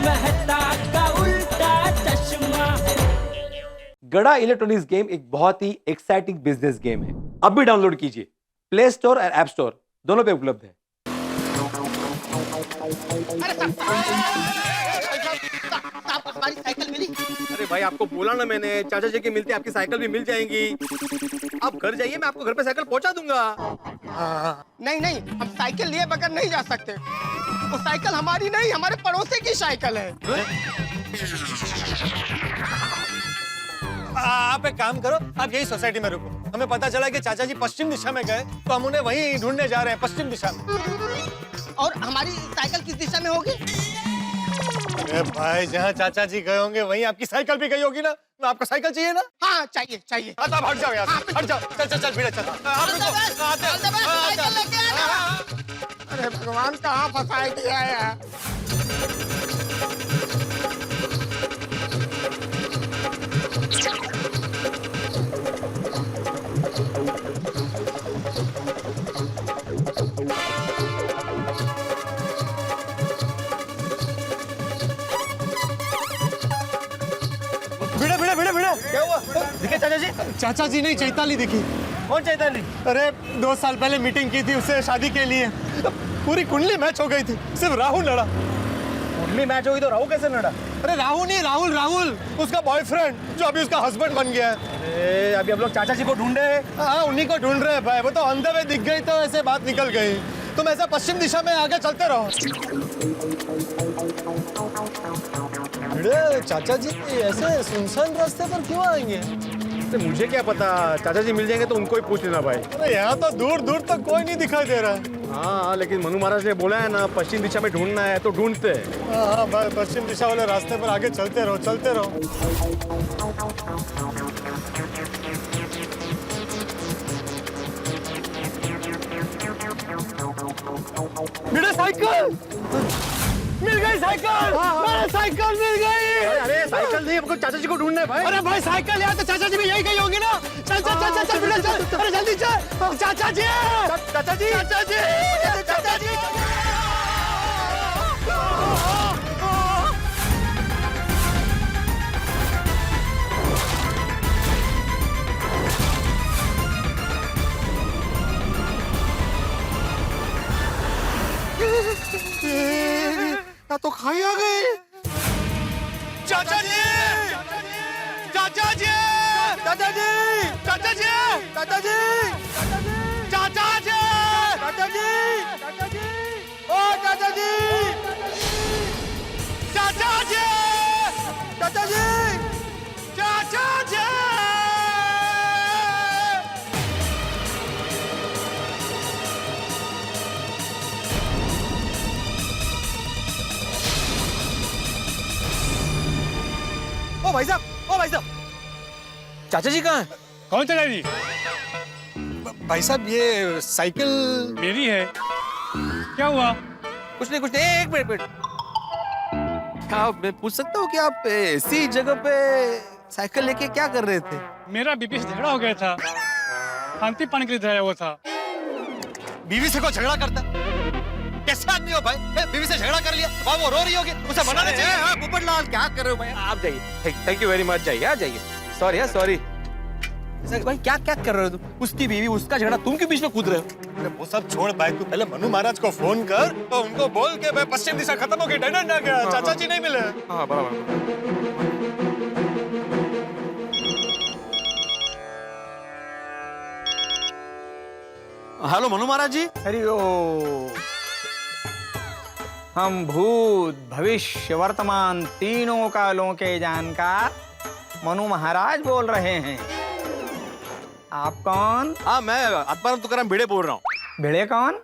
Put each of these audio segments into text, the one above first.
मेहता का उल्टा चश्मा। गड़ा इलेक्ट्रॉनिक्स गेम एक बहुत ही एक्साइटिंग बिजनेस गेम है। अब भी डाउनलोड कीजिए, प्ले स्टोर और ऐप स्टोर दोनों पे उपलब्ध है। हमारी साइकिल मिली? अरे भाई आपको बोला ना मैंने, चाचा जी के मिलते आपकी साइकिल भी मिल जाएंगी। आप घर जाइए, मैं आपको घर पे साइकिल पहुंचा दूंगा। नहीं नहीं, हम साइकिल लिए बगैर नहीं जा सकते। वो साइकिल हमारी नहीं, हमारे पड़ोसी की साइकिल है। आप एक काम करो, आप यही सोसाइटी में रुको। हमें पता चला कि चाचा जी पश्चिम दिशा में गए, तो हम उन्हें वहीं ढूंढने जा रहे हैं, पश्चिम दिशा में। और हमारी साइकिल किस दिशा में होगी? अरे भाई, जहाँ चाचा जी गए होंगे वहीं आपकी साइकिल भी गई होगी ना। तो आपको साइकिल चाहिए ना? हाँ चाहिए चाहिए। आप हट जाओ यार, हट जाओ। चल चल चल भिड़े चल। अरे भगवान, कहाँ फंसाए दिया है। भिड़े भिड़े भिड़े भिड़े। क्या हुआ? दिखे चाचा जी? चाचा जी नहीं, चैताली दिखी। कौन चैताली? अरे 2 साल पहले मीटिंग की थी उससे शादी के लिए, पूरी कुंडली मैच हो गई थी, सिर्फ राहुल लड़ा। कुंडली मैच हुई तो राहुल कैसे लड़ा? अरे राहुल नहीं, राहुल राहुल उसका बॉयफ्रेंड, जो अभी उसका हस्बैंड बन गया है। अरे अभी हम लोग चाचा जी को ढूंढे हैं। हाँ, उन्हीं को ढूंढ रहे हैं भाई। वो तो अंधे में दिख गई तो ऐसे बात निकल गई। तुम ऐसा पश्चिम दिशा में आगे चलते रहो। अरे चाचा जी ऐसे सुनसान रास्ते पर क्यों आएंगे? तो मुझे क्या पता, चाचा जी मिल जाएंगे तो उनको ही पूछ लेना भाई। अरे यहाँ तो दूर दूर तक कोई नहीं दिखाई दे रहा है। हाँ, लेकिन मनु महाराज ने बोला है ना पश्चिम दिशा में ढूंढना है, तो ढूंढते हैं। हाँ भाई, पश्चिम दिशा वाले रास्ते पर आगे चलते रहो, चलते रहो। मेरा साइकिल मिल गई, साइकिल मेरा साइकिल मिल गई। अरे साइकिल नहीं, हमको चाचा जी को ढूंढना है भाई। अरे भाई, साइकिल यार, तो चाचा जी भी यही गई होगी ना। चल चल चल चल चल बेटा चल। अरे जल्दी चल। चाचा जी, चाचा जी, चाचा जी, चाचा जी। तो खाई आ गई। चाचा जी, चाचा जी, चाचा जी, चाचा जी, चाचा जी, चाचा जी, चाचा जी, ओ चाचा जी, चाचा जी, चाचा जी, चाचा जी। ओ भाई साहब, ओ भाई साहब, चाचा जी कहाँ हैं? कौन चला जी? भाई साहब, ये साइकिल मेरी है। क्या हुआ? कुछ नहीं, एक मिनट। क्या मैं पूछ सकता हूँ कि आप ऐसी जगह पे साइकिल लेके क्या कर रहे थे? मेरा बीपी से झगड़ा हो गया था, शांति पाने के लिए जाया हुआ था। बीवी से को झगड़ा करता? कैसे आदमी हो भाई? बीवी से झगड़ा कर लिया, वहाँ वो रो रही होगी, उसे मनाना चाहिए। पोपटलाल, क्या कर रहे हो भाई? आप जाइए, थैंक यू वेरी मच, जाइए। सॉरी सॉरी भाई, क्या कर रहे हो तुम? उसकी बीवी, उसका झगड़ा, तुम क्यों बीच में कूद रहे हो? अरे वो सब छोड़ भाई, तू पहले मनु महाराज को फोन कर, तो उनको बोल के भाई पश्चिम दिशा खत्म हो गई, डंडा ना गया, चाचा जी नहीं मिले। हाँ बराबर। हेलो मनु महाराज जी। हरि ओम। हम भूत भविष्य वर्तमान तीनों कालों के जानकार मनु महाराज बोल रहे हैं। आप कौन? हाँ, मैं आत्माराम तुकाराम भिड़े बोल रहा हूँ। भिड़े कौन?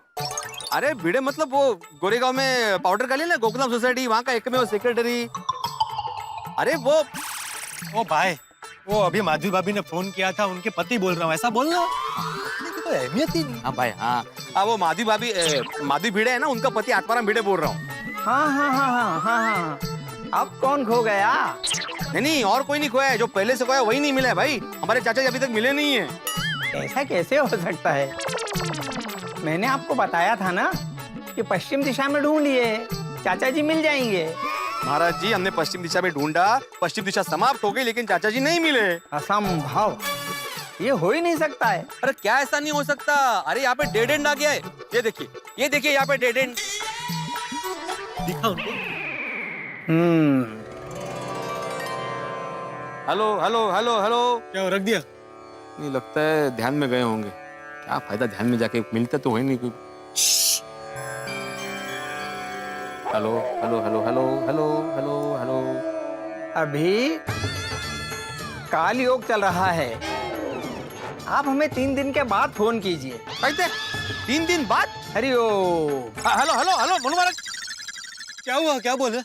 अरे भिड़े मतलब वो गोरेगांव में पाउडर गली ना, गोकुलम सोसाइटी, वहाँ का एकमेव सेक्रेटरी। अरे वो ओ भाई, वो अभी माधवी भाभी ने फोन किया था, उनके पति बोल रहा हूँ, ऐसा बोलना। तो अहमियत ही नहीं। हाँ भाई, हाँ वो माधवी भाभी, माधवी भिड़े है ना, उनका पति आत्माराम भिड़े बोल रहा हूँ। हाँ। अब कौन खो गया? नहीं, और कोई नहीं खोया है, जो पहले से खोया वही नहीं मिला है भाई। हमारे चाचा जी अभी तक मिले नहीं है। ऐसा कैसे हो सकता है? मैंने आपको बताया था ना कि पश्चिम दिशा में ढूंढिए, चाचा जी मिल जाएंगे। महाराज जी, हमने पश्चिम दिशा में ढूंढा, पश्चिम दिशा समाप्त हो गई, लेकिन चाचा जी नहीं मिले। असंभव, ये हो ही नहीं सकता है। अरे क्या ऐसा नहीं हो सकता? अरे यहाँ पे डेड एंड आ गया है। ये देखिए यहाँ पे डेड एंड। दिखा उनको। Hello hello hello hello. क्या रख दिया? नहीं, लगता है ध्यान में गए होंगे। क्या फायदा ध्यान में जाके, मिलता तो है नहीं कोई। Hello hello hello hello hello hello hello. अभी काल योग चल रहा है, आप हमें 3 दिन के बाद फोन कीजिए। कहते 3 दिन बाद? हरिओम। Hello hello hello Manu Maharaj. क्या हुआ? क्या बोले?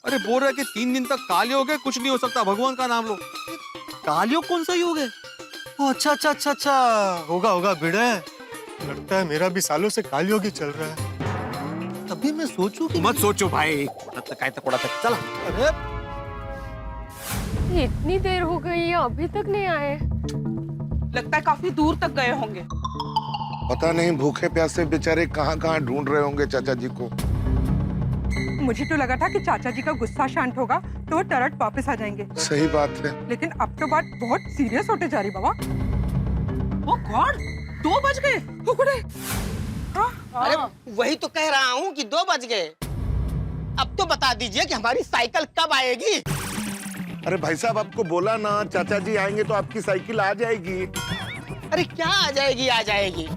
अरे बोल रहा है कि 3 दिन तक कालयोग है, कुछ नहीं हो सकता, भगवान का नाम लो। कालयोग कौन सा योग है? ओ अच्छा अच्छा अच्छा अच्छा, होगा होगा भिड़े। लगता है मेरा भी सालों से कालयोग ही चल रहा है। तभी मैं सोचूं कि मत सोचो भाई, काय तक पड़ा तक चला। अरे इतनी देर हो गई है, अभी तक नहीं आए। लगता है काफी दूर तक गए होंगे। पता नहीं भूखे प्यासे बेचारे कहाँ कहाँ ढूंढ रहे होंगे चाचा जी को। मुझे तो लगा था कि चाचा जी का गुस्सा शांत होगा तो वो तरत वापस आ जाएंगे, सही बात है। लेकिन अब तो बात बहुत सीरियस होते जा रही बाबा। ओ गॉड, 2 बज गए। हुकुड़े। अरे वही तो कह रहा हूँ कि 2 बज गए। अब तो बता दीजिए कि हमारी साइकिल कब आएगी। अरे भाई साहब, आपको बोला ना चाचा जी आएंगे तो आपकी साइकिल आ जाएगी। अरे क्या आ जाएगी आ जाएगी,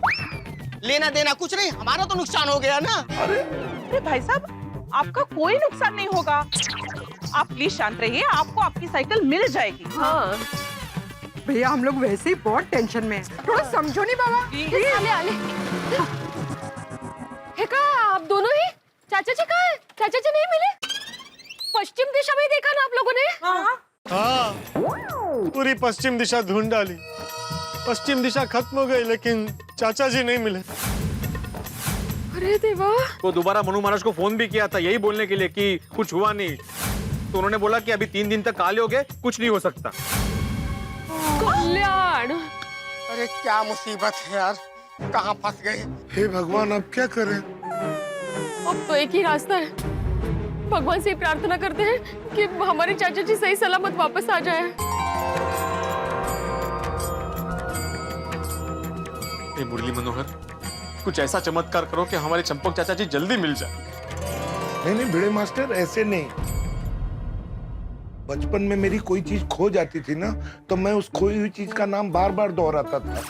लेना देना कुछ नहीं, हमारा तो नुकसान हो गया ना। अरे भाई साहब, आपका कोई नुकसान नहीं होगा, आप प्लीज शांत रहिए, आपको आपकी साइकिल मिल जाएगी। हाँ। भैया हम लोग वैसे ही बहुत टेंशन में हैं, थोड़ा समझो नहीं बाबा। आले आले। हे का आप दोनों ही? चाचा जी कहाँ है? चाचा जी नहीं मिले? पश्चिम दिशा में देखा ना आप लोगों ने? हाँ, पूरी पश्चिम दिशा ढूंढ डाली, पश्चिम दिशा खत्म हो गई, लेकिन चाचा जी नहीं मिले। अरे देवा। तो दोबारा मनु महाराज को फोन भी किया था यही बोलने के लिए कि कुछ हुआ नहीं, तो उन्होंने बोला कि अभी 3 दिन तक कालयोग है, कुछ नहीं हो सकता। कल्याण। अरे क्या मुसीबत है यार, कहाँ फंस गए। हे भगवान, अब क्या करें? अब तो एक ही रास्ता है, भगवान से प्रार्थना करते हैं कि हमारे चाचा जी सही सलामत वापस आ जाए। मुरली मनोहर, कुछ ऐसा चमत्कार करो कि हमारे चंपक चाचा जी जल्दी मिल जाए। नहीं नहीं भिड़े मास्टर, ऐसे नहीं। बचपन में मेरी कोई चीज खो जाती थी ना, तो मैं उस खोई हुई चीज का नाम बार बार दोहराता था।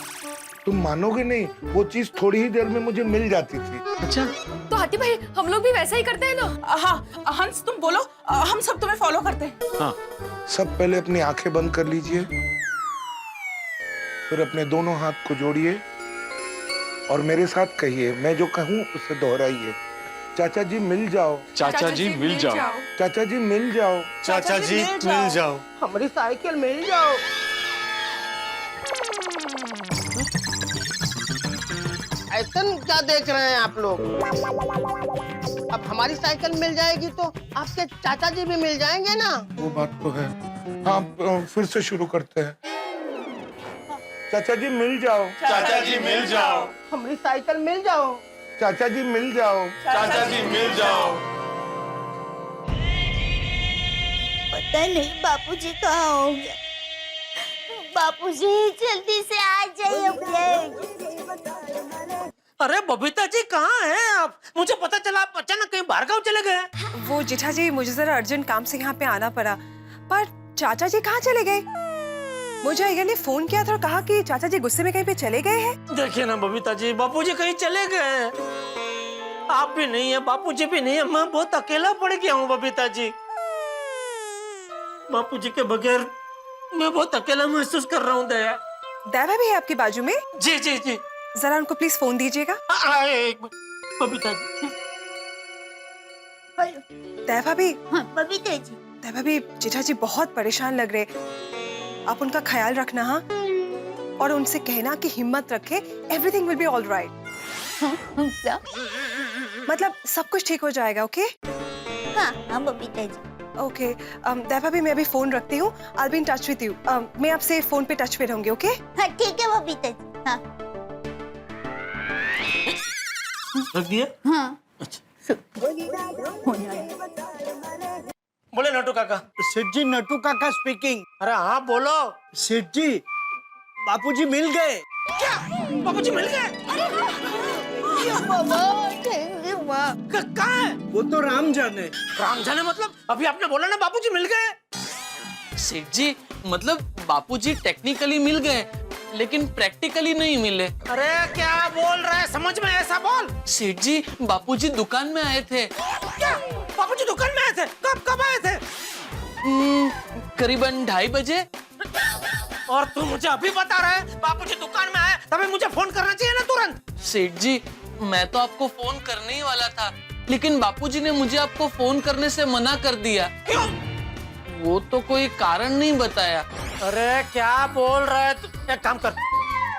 तुम मानोगे नहीं, वो चीज थोड़ी ही देर में मुझे मिल जाती थी। अच्छा, तो हाथी भाई हम लोग भी वैसा ही करते हैं ना? हाँ हंस, तुम बोलो, हम सब तुम्हें फॉलो करते हैं। हाँ। सब पहले अपनी आंखें बंद कर लीजिए, फिर अपने दोनों हाथ को जोड़िए और मेरे साथ कहिए, मैं जो कहूँ उसे दोहराइए। चाचा जी मिल जाओ, चाचा जी मिल जाओ, चाचा जी मिल जाओ, चाचा जी मिल जाओ, हमारी साइकिल मिल जाओ। ऐसा क्या देख रहे हैं आप लोग? अब हमारी साइकिल मिल जाएगी तो आपके चाचा जी भी मिल जाएंगे ना। वो बात तो है। हाँ, फिर से शुरू करते हैं। चाचा जी मिल जाओ, चाचा जी मिल जाओ, हमारी साइकिल मिल जाओ, चाचा जी मिल जाओ, चाचा जी मिल जाओ। पता नहीं बापूजी कहाँ होंगे। बापूजी जल्दी से आ जाइए प्लीज। अरे बबीता जी कहाँ हैं आप? मुझे पता चला आप अचानक कहीं बाहर गाँव चले गए। वो जेठा जी, मुझे जरा अर्जेंट काम से यहाँ पे आना पड़ा, पर चाचा जी कहाँ चले गए? मुझे अय्यर ने फोन किया था और कहा कि चाचा जी गुस्से में कहीं पे चले गए हैं। देखिए ना बबीता जी, बापूजी कहीं चले गए। आप भी नहीं है, बापूजी भी नहीं है, मैं बहुत अकेला पड़ गया हूँ बबीता जी। बापूजी के बगैर मैं बहुत अकेला महसूस कर रहा हूँ। दया दैवा भी है आपके बाजू में? जी जी जी। जरा उनको प्लीज फोन दीजिएगा। एक बबीता जी। दैवा भी। हाँ, बबीता जी। दैवा भी, जेठा जी बहुत परेशान लग रहे, आप उनका ख्याल रखना। हाँ, और उनसे कहना कि हिम्मत रखे, everything will be all right. मतलब सब कुछ ठीक हो जाएगा। ओके? हाँ हाँ बबीता जी। ओके दैवा भी, मैं अभी फोन रखती हूँ। I be in touch with you. मैं आपसे फोन पे टच पे रहूंगी। ओके? हाँ ठीक है बबीता जी। हाँ रख दिया? हाँ। अच्छा। नटू काका। सेठ जी, नटू काका स्पीकिंग। अरे हाँ बोलो। सेठ जी, बापूजी मिल गए। क्या बाबूजी मिल गए? कहाँ है? वो तो राम जाने। राम जाने मतलब? अभी आपने बोला ना बाबूजी मिल गए। सेठ जी मतलब बापूजी टेक्निकली मिल गए लेकिन प्रैक्टिकली नहीं मिले। अरे क्या बोल रहा है, समझ में ऐसा बोल। सेठ जी बापूजी दुकान में आए थे। क्या बाबूजी दुकान में आए थे? कब आए थे? करीबन 2:30 बजे। और तू मुझे अभी बता रहा है बापूजी दुकान में आए, तभी मुझे फोन करना चाहिए ना तुरंत। सेठ जी मैं तो आपको फोन करने ही वाला था लेकिन बापूजी ने मुझे आपको फोन करने से मना कर दिया। क्यों? वो तो कोई कारण नहीं बताया। अरे क्या बोल रहा है तू? एक काम कर,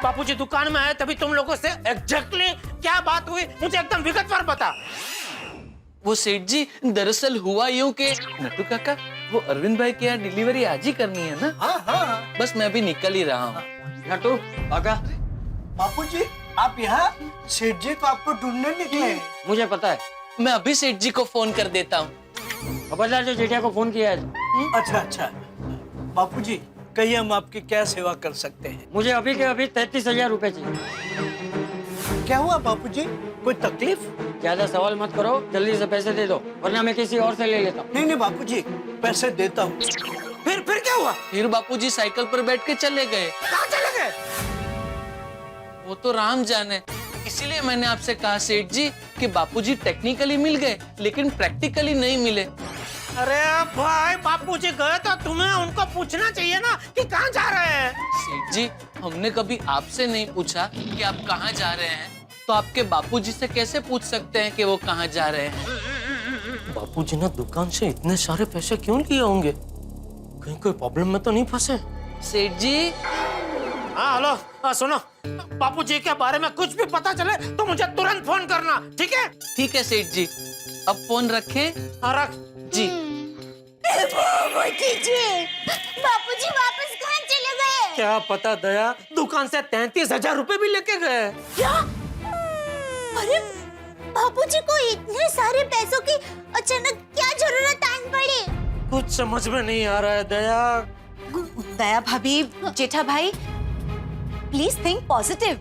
बापूजी दुकान में आए तभी तुम लोगों से एग्जैक्टली क्या बात हुई मुझे एकदम विगतवार बता। वो सेठ जी दरअसल हुआ यूं कि नटू काका वो अरविंद भाई के यहाँ डिलीवरी आज ही करनी है ना। हाँ। बस मैं अभी निकल ही रहा हूँ। नटू काका बापूजी आप यहाँ? सेठ जी तो आपको ढूंढने निकले हैं। मुझे पता है, मैं अभी सेठ जी को फोन कर देता हूँ। खबरदार जो जेठिया को फोन किया है। अच्छा, बापूजी कहिए हम आपकी क्या सेवा कर सकते हैं? मुझे अभी के अभी 33,000 रुपए चाहिए। क्या हुआ बापूजी, कोई तकलीफ? ज्यादा सवाल मत करो, जल्दी से पैसे दे दो वरना मैं किसी और से ले लेता हूँ। नहीं बापूजी, पैसे देता हूँ। फिर क्या हुआ? फिर बापूजी साइकिल पर बैठ के चले गए। कहाँ चले गए? वो तो राम जाने। इसीलिए मैंने आपसे कहा सेठ जी कि बापूजी टेक्निकली मिल गए लेकिन प्रैक्टिकली नहीं मिले। अरे भाई बापूजी गए तो तुम्हें उनको पूछना चाहिए ना कि कहाँ जा रहे हैं। सेठ जी हमने कभी आपसे नहीं पूछा कि आप कहाँ जा रहे हैं, तो आपके बापूजी से कैसे पूछ सकते हैं कि वो कहाँ जा रहे हैं। बापूजी ने दुकान से इतने सारे पैसे क्यों लिए होंगे? कहीं कोई प्रॉब्लम में तो नहीं फंसे? सेठ जी हाँ हेलो, सुनो, बापूजी के बारे में कुछ भी पता चले तो मुझे तुरंत फोन करना, ठीक है? ठीक है सेठ जी, अब फोन रखें? हाँ रख। जी। बापूजी वापस कहाँ चले गए? क्या पता दया, दुकान से 33,000 रुपए भी लेके गए। क्या? अरे बापूजी को इतने सारे पैसों की अचानक क्या जरूरत आन पड़ी? कुछ समझ में नहीं आ रहा है दया। दया भाभी, जेठा भाई, प्लीज थिंक पॉजिटिव।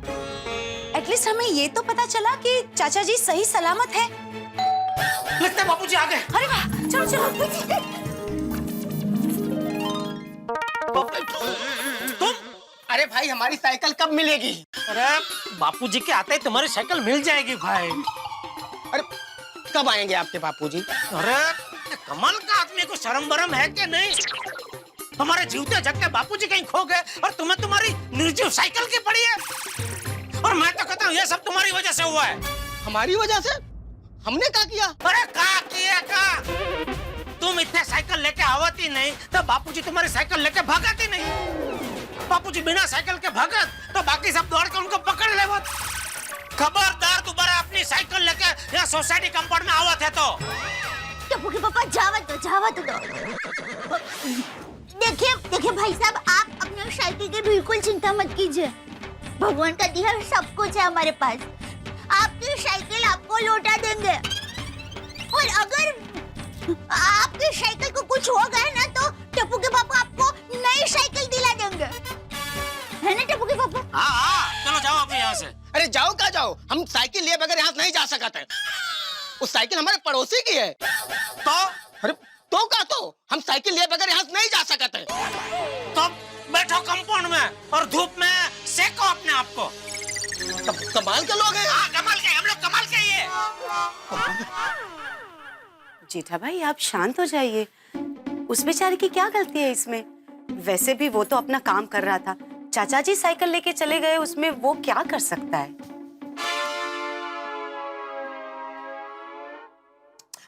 एटलीस्ट हमें ये तो पता चला कि चाचा जी सही सलामत है। लगता है बापूजी आ गए। अरे वाह, चलो तुम? अरे भाई हमारी साइकिल कब मिलेगी? अरे बापूजी के आते ही तुम्हारी साइकिल मिल जाएगी भाई। अरे कब आएंगे आपके बापूजी? अरे कमाल का आदमी को शर्म बरम है कि नहीं? हमारे जीवते जगते बापूजी कहीं खो गए और तुम्हें तुम्हारी निर्जीव साइकिल की पड़ी है। और मैं तो कहता हूँ ये सब तुम्हारी वजह से हुआ है। हमारी वजह से? हमने क्या किया? अरे क्या किया का? तुम इतने साइकिल लेके आवती नहीं तो बापूजी तुम्हारी साइकिल लेके भागती नहीं। बापूजी बिना साइकिल के भागत तो बाकी सब दौड़ के उनको पकड़ ले। खबरदार दोबारा अपनी साइकिल लेके यहाँ सोसाइटी कंपाउंड में आवत है तो। टप्पू के पापा जावा तो देखिए भाई साहब, आप अपनी साइकिल की बिल्कुल चिंता मत कीजिए। भगवान का दिया सब कुछ है हमारे पास। आपकी साइकिल आपको लौटा देंगे और अगर आपकी साइकिल को कुछ हो गया ना तो टप्पू के पापा आपको नई साइकिल दिला देंगे, है ना टप्पू के पापा? हाँ, चलो जाओ अभी यहाँ से। अरे जाओ कहाँ जाओ, हम साइकिल लिए बगैर यहाँ नहीं जा सकते। वो साइकिल हमारे पड़ोसी की है। तो अरे तो क्या तो, हम साइकिल लिए बगैर यहाँ नहीं जा सकते। तो बैठो कंपाउंड में और धूप में सेको अपने आप को। कमाल के लोग हैं। हाँ, कमाल के, हम लोग कमाल के ही है। जेठा भाई आप शांत हो जाइए। उस बेचारे की क्या गलती है इसमें? वैसे भी वो तो अपना काम कर रहा था। चाचा जी साइकिल लेके चले गए, उसमें वो क्या कर सकता है?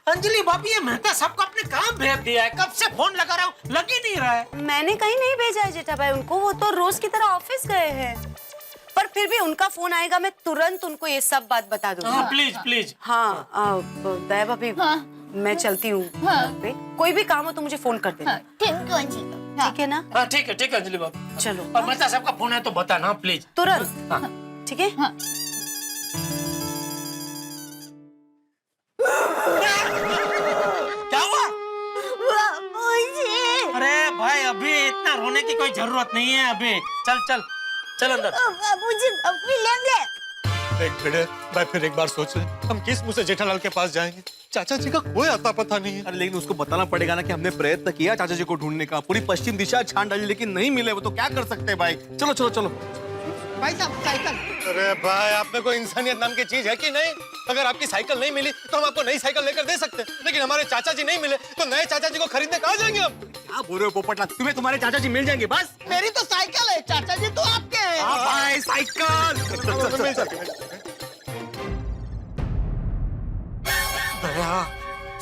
अंजलि भाभी, ये मेहता सबको अपने काम भेज दिया है। कब से फोन लगा रहा हूँ, लग ही नहीं रहा है। मैंने कहीं नहीं भेजा है जेठा भाई उनको, वो तो रोज की तरह ऑफिस गए हैं। पर फिर भी उनका फोन आएगा, मैं तुरंत उनको ये सब बात बता दूंगी। हाँ, प्लीज प्लीज। हाँ, दया भाभी, मैं चलती हूँ। कोई भी काम हो तो मुझे फोन कर देना। ठीक है ना? हाँ ठीक है अंजलि भाभी, चलो। और मेहता सबका फोन है तो बताना प्लीज। तुरंत। हाँ। ठीक है? क्या हुआ? भाई अभी इतना रोने की कोई जरूरत नहीं है। अभी चल चल चल अंदर। बाबूजी अभी लेंगे। देख भिड़े भाई, फिर एक बार सोच ले, हम किस मुंह से जेठालाल के पास जाएंगे? चाचा जी का कोई आता पता नहीं है। अरे लेकिन उसको बताना पड़ेगा ना कि हमने प्रयत्न किया चाचा जी को ढूंढने का, पूरी पश्चिम दिशा छान डाली लेकिन नहीं मिले। वो तो क्या कर सकते हैं भाई। चलो चलो चलो। भाई साहब साइकिल। अरे भाई, आप में कोई इंसानियत नाम की चीज है कि नहीं? अगर आपकी साइकिल नहीं मिली तो हम आपको नई साइकिल लेकर दे सकते हैं, लेकिन हमारे चाचा जी नहीं मिले तो नए चाचा जी को खरीदने कहाँ जाएंगे हम? क्या बोल रहे हो पोपटलाल, तुम्हें तुम्हारे चाचा जी मिल जाएंगे बस। मेरी तो साइकिल है, चाचा जी तो आपके हैं। भाई साइकिल मिल सकती है।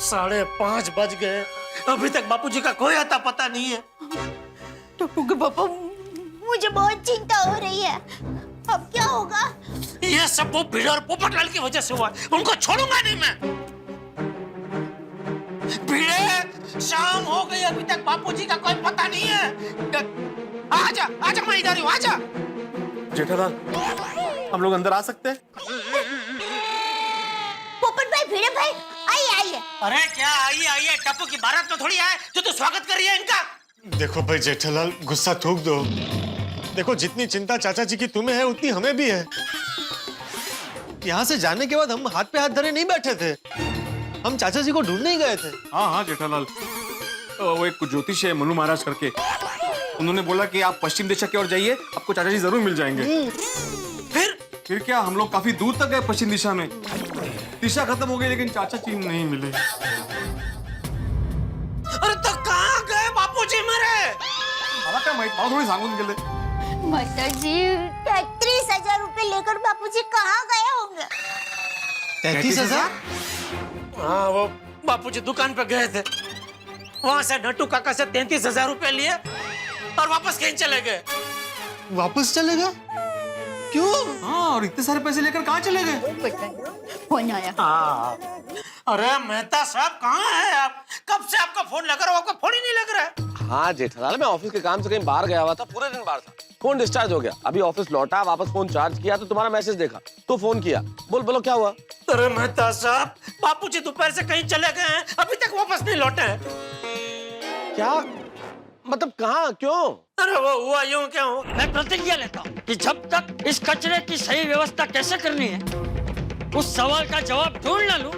5:30 बज गए, अभी तक बापूजी का कोई आता पता नहीं है। टप्पू के पापा, मुझे बहुत चिंता हो रही है। अब क्या होगा? ये सब वो भीड़ और पोपटलाल की वजह से हुआ है। उनको छोड़ूंगा नहीं मैं। भीड़े, शाम हो गई, अभी तक बापूजी का कोई पता नहीं है। आजा आजा, मैं इधर हूँ, आजा। जेठालाल, हम लोग अंदर आ सकते हैं? पोपट भाई, भिड़े भाई, आइए आइए। अरे क्या आइए आइए, टप्पू की बारात में थोड़ी आए जो तू स्वागत कर रही है इनका। देखो भाई जेठालाल, गुस्सा थूक दो। देखो, जितनी चिंता चाचा जी की तुम्हें है उतनी हमें भी है। यहाँ से जाने के बाद हम हाथ पे हाथ धरे नहीं बैठे थे, हम चाचा जी को ढूंढने ही गए थे। हाँ हाँ जेठालाल, वो एक ज्योतिष है मनु महाराज करके, उन्होंने बोला कि आप पश्चिम दिशा की ओर जाइए, आपको चाचा जी जरूर मिल जाएंगे। फिर क्या, हम लोग काफी दूर तक गए पश्चिम दिशा में, दिशा खत्म हो गई लेकिन चाचा जी नहीं मिले। अरे तो कहाँ गए बापूजी मेरे? क्या माहित, थोड़ी सांगून गेले। माताजी, 33,000 रुपए लेकर बापूजी कहाँ गए होंगे? 33,000? हाँ, वो बापूजी दुकान पे गए थे, वहां से नट्टू काका से 33,000 रुपए लिए और वापस कहीं चले गए। वापस चले गए? क्यों? हाँ, और इतने सारे पैसे लेकर कहाँ चले गए? फोन आया। हाँ। अरे मेहता साहब, कहाँ है आप? कब से आपका फोन लगा रहा, आपका फोन ही नहीं लग रहा है। हाँ जेठालाल, मैं ऑफिस के काम से कहीं बाहर गया हुआ था, पूरे दिन बाहर था, फोन डिस्चार्ज हो गया। अभी ऑफिस लौटा, वापस फोन चार्ज किया तो तुम्हारा मैसेज देखा तो फोन किया। बोलो क्या हुआ? अरे मेहता साहब, बापूजी दोपहर से कहीं चले गए हैं, अभी तक वापस नहीं लौटे हैं। क्या मतलब, कहाँ, क्यों? अरे वो हुआ यूं क्या हो? मैं प्रतिज्ञा लेता हूँ कि जब तक इस कचरे की सही व्यवस्था कैसे करनी है उस सवाल का जवाब ढूंढ न लूं,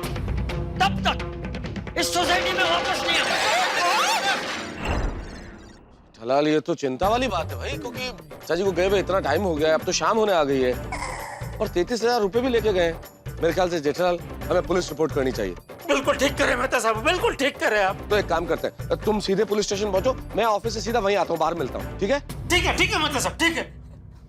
तब तक इस सोसाइटी में वापस नहीं आऊंगा। जेठालाल, ये तो चिंता वाली बात है भाई, क्योंकि चाचा जी को गए हुए इतना टाइम हो गया है, अब तो शाम होने आ गई है और 33,000 रुपए भी लेके गए। मेरे ख्याल से जेठालाल, हमें पुलिस रिपोर्ट करनी चाहिए। बिल्कुल ठीक करे मेहता साहब, बिल्कुल ठीक करे आप। तो एक काम करते हैं, तुम सीधे पुलिस स्टेशन पहुंचो, मैं ऑफिस से सीधा वहीं आता हूँ, बाहर मिलता हूँ। ठीक है मेहता साहब, ठीक है।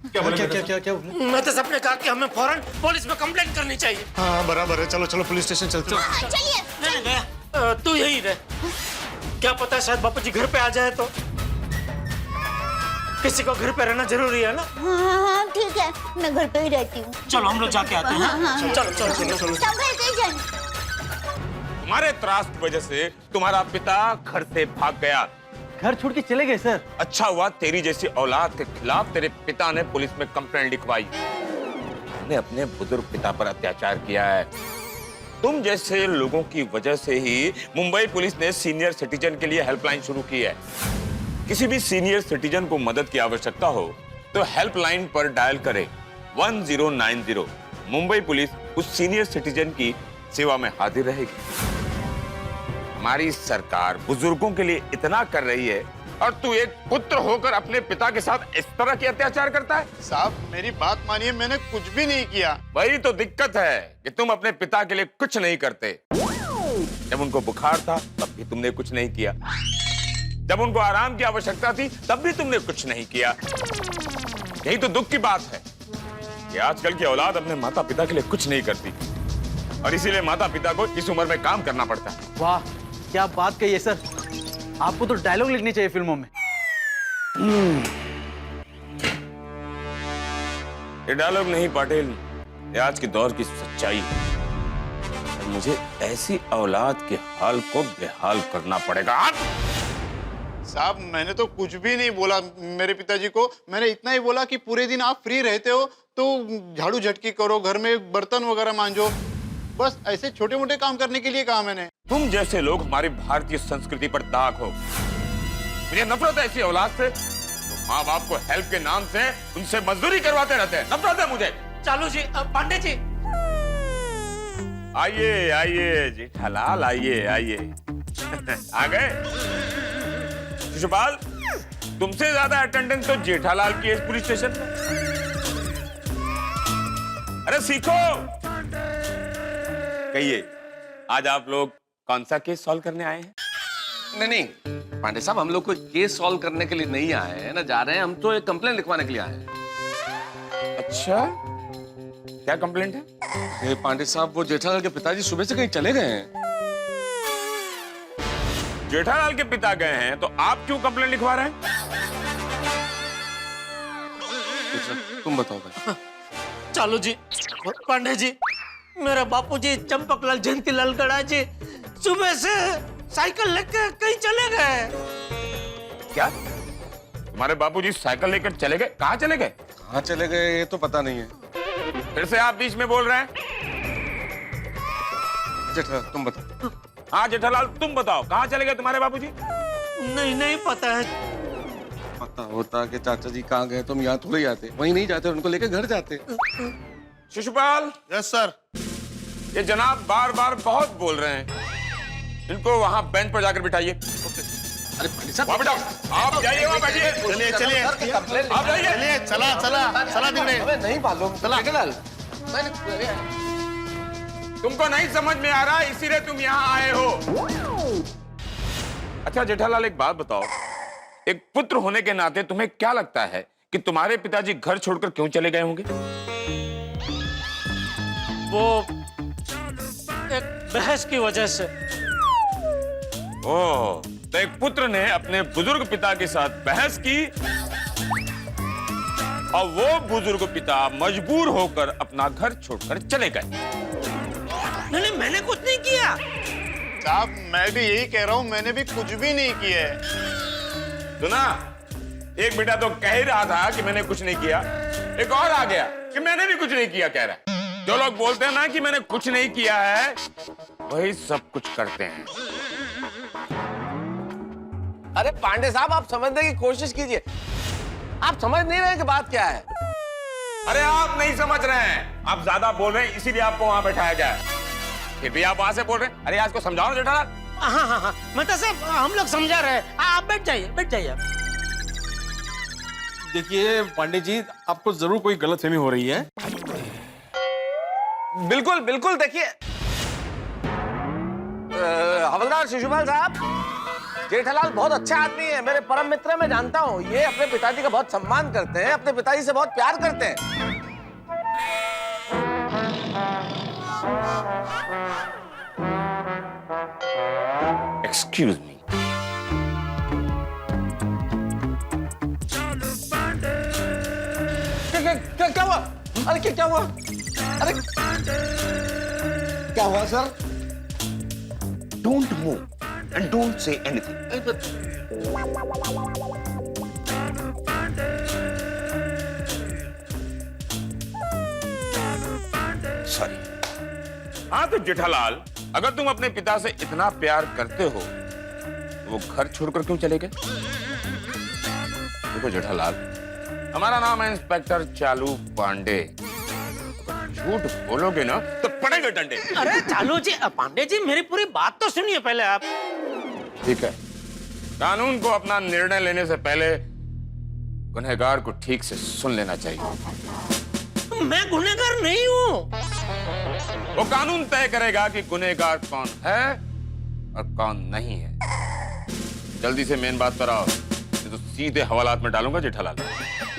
क्या मेहता साहब ने कहा कि हमें फौरन पुलिस में कंप्लेंट करनी चाहिए। हाँ बराबर है, चलो चलो पुलिस स्टेशन चलते हैं। चलिए। नहीं, तू यहीं रह, क्या पता शायद बापूजी घर पे आ जाए तो। किसी को घर पे रहना जरूरी है ना। हाँ ठीक है, मैं घर पे ही रहती हूँ। चलो हम लोग जाके आते हैं। चलो चलो चलो चलो। सब घर पे जाएं। तुम्हारे त्रास की वजह से तुम्हारा पिता घर से भाग गया। घर छोड़ के चले गए सर। अच्छा हुआ तेरी जैसी औलाद के खिलाफ तेरे पिता ने पुलिस में कंप्लेंट लिखवाई। ने अपने बुजुर्ग पिता पर अत्याचार किया है। तुम जैसे लोगों की वजह से ही मुंबई पुलिस ने सीनियर सिटीजन के लिए हेल्पलाइन शुरू की है। किसी भी सीनियर सिटीजन को मदद की आवश्यकता हो तो हेल्पलाइन पर डायल करें 1090। मुंबई पुलिस उस सीनियर सिटीजन की सेवा में हाजिर रहेगी। हमारी सरकार बुजुर्गों के लिए इतना कर रही है और तू एक पुत्र होकर अपने पिता के साथ इस तरह के अत्याचार करता है। साहब मेरी बात मानिए, मैंने कुछ भी नहीं किया। वही तो दिक्कत है कि तुम अपने पिता के लिए कुछ नहीं करते। जब उनको बुखार था तब भी तुमने कुछ नहीं किया, जब उनको आराम की आवश्यकता थी तब भी तुमने कुछ नहीं किया। यही तो दुख की बात है कि आजकल की औलाद अपने माता पिता के लिए कुछ नहीं करती और इसीलिए माता पिता को इस उम्र में काम करना पड़ता है। वाह क्या बात कही है सर, आपको तो डायलॉग लिखनी चाहिए फिल्मों में। ये डायलॉग नहीं पाटिल, ये आज के दौर की सच्चाई है। मुझे ऐसी औलाद के हाल को बेहाल करना पड़ेगा। साहब मैंने तो कुछ भी नहीं बोला मेरे पिताजी को। मैंने इतना ही बोला कि पूरे दिन आप फ्री रहते हो तो झाड़ू झटकी करो, घर में बर्तन वगैरह मांजो, बस ऐसे छोटे मोटे काम करने के लिए कहा मैंने। तुम जैसे लोग हमारी भारतीय संस्कृति पर दाग हो। मुझे नफरत है ऐसी औलाद से तो माँ बाप को हेल्प के नाम से उनसे मजदूरी करवाते रहते हैं। नफरत है मुझे। चालू जी, पांडे जी, आइए आइए जेठालाल, आइए आइए। आ गए शिशुपाल, तुमसे ज्यादा अटेंडेंस तो जेठालाल की है इस पुलिस स्टेशन में। अरे सीखो। कहिए, आज आप लोग कौन सा केस सॉल्व करने आए हैं? नहीं नहीं पांडे साहब, हम लोग कोई केस सॉल्व करने के लिए नहीं आए हैं ना जा रहे हैं, हम तो एक कंप्लेंट लिखवाने के लिए आए हैं। अच्छा, क्या कंप्लेंट है? ये पांडे साहब, वो जेठालाल के पिताजी सुबह से कहीं चले गए हैं। जेठालाल के पिता गए हैं तो आप क्यों कंप्लेंट लिखवा रहे हैं? तुम बताओ भाई। चालू जी, पांडे जी, मेरा बापूजी चंपकलाल जयंतीलाल गड़ा जी सुबह से साइकिल लेकर कहीं चले गए। क्या तुम्हारे बापूजी साइकिल लेकर चले गए? कहाँ चले गए? कहाँ चले गए ये तो पता नहीं है। फिर से आप बीच में बोल रहे हैं। जेठालाल तुम बताओ। हाँ जेठालाल, तुम बताओ, कहाँ चले गए तुम्हारे बापूजी? नहीं पता है। पता होता कि चाचा जी कहाँ गए तो हम यहाँ थोड़े ही आते, वहीं नहीं जाते, उनको लेकर घर जाते। शिशुपाल। Yes sir. ये जनाब बार बार बहुत बोल रहे हैं, इनको वहां बेंच पर जाकर बिठाइए। अरे पांडे साहब, वहाँ बिठाओ। आप जाइए वहाँ बैठिए। चलिए चलिए आप जाइए। चलिए, चला चला चला दिखने। हमें नहीं मालूम। चला। तुमको नहीं समझ में आ रहा इसीलिए तुम यहाँ आए हो। अच्छा जेठालाल, एक बात बताओ, एक पुत्र होने के नाते तुम्हें क्या लगता है कि तुम्हारे पिताजी घर छोड़कर क्यों चले गए होंगे? वो एक बहस की वजह से। ओह, तो एक पुत्र ने अपने बुजुर्ग पिता के साथ बहस की और वो बुजुर्ग पिता मजबूर होकर अपना घर छोड़कर चले गए। नहीं, मैंने कुछ नहीं किया साहब, मैं भी यही कह रहा हूँ, मैंने भी कुछ भी नहीं किया है। सुना, एक बेटा तो कह ही रहा था कि मैंने कुछ नहीं किया, एक और आ गया कि मैंने भी कुछ नहीं किया कह रहा है। जो लोग बोलते हैं ना कि मैंने कुछ नहीं किया है, वही सब कुछ करते हैं। अरे पांडे साहब, आप समझने की कोशिश कीजिए, आप समझ नहीं रहे कि बात क्या है। अरे आप नहीं समझ रहे हैं, आप ज्यादा बोल रहे हैं, इसीलिए आपको वहां बैठाया गया है। फिर भी आप वहां से बोल रहे हैं। अरे आज को समझाओ ना जेठालाल। हाँ, मतलब साहब हम लोग समझा रहे हैं। आप बैठ जाइए, बैठ जाइए आप। देखिए पांडे जी, आपको जरूर कोई गलतफहमी हो रही है। बिल्कुल बिल्कुल, देखिए हवलदार शिशुपाल साहब, जेठालाल बहुत अच्छा आदमी है, मेरे परम मित्र है, मैं जानता हूँ। ये अपने पिताजी का बहुत सम्मान करते हैं, अपने पिताजी से बहुत प्यार करते हैं। Excuse me. क्या हुआ? अरे क्या हुआ? अरे क्या हुआ sir? Don't move and don't say anything. Sorry. हाँ तो जेठालाल, अगर तुम अपने पिता से इतना प्यार करते हो तो वो घर छोड़कर क्यों चले गए? देखो जेठालाल, हमारा नाम है इंस्पेक्टर चालू पांडे। झूठ बोलोगे ना तो पड़ेगा डंडे। अरे चालू जी, पांडे जी, मेरी पूरी बात तो सुनिए पहले आप। ठीक है, कानून को अपना निर्णय लेने से पहले गुनहगार को ठीक से सुन लेना चाहिए। मैं गुनहगार नहीं हूँ। वो कानून तय करेगा कि गुनहगार कौन है और कौन नहीं है। जल्दी से मेन बात पर आओ, तो सीधे हवालात में डालूंगा जेठालाल।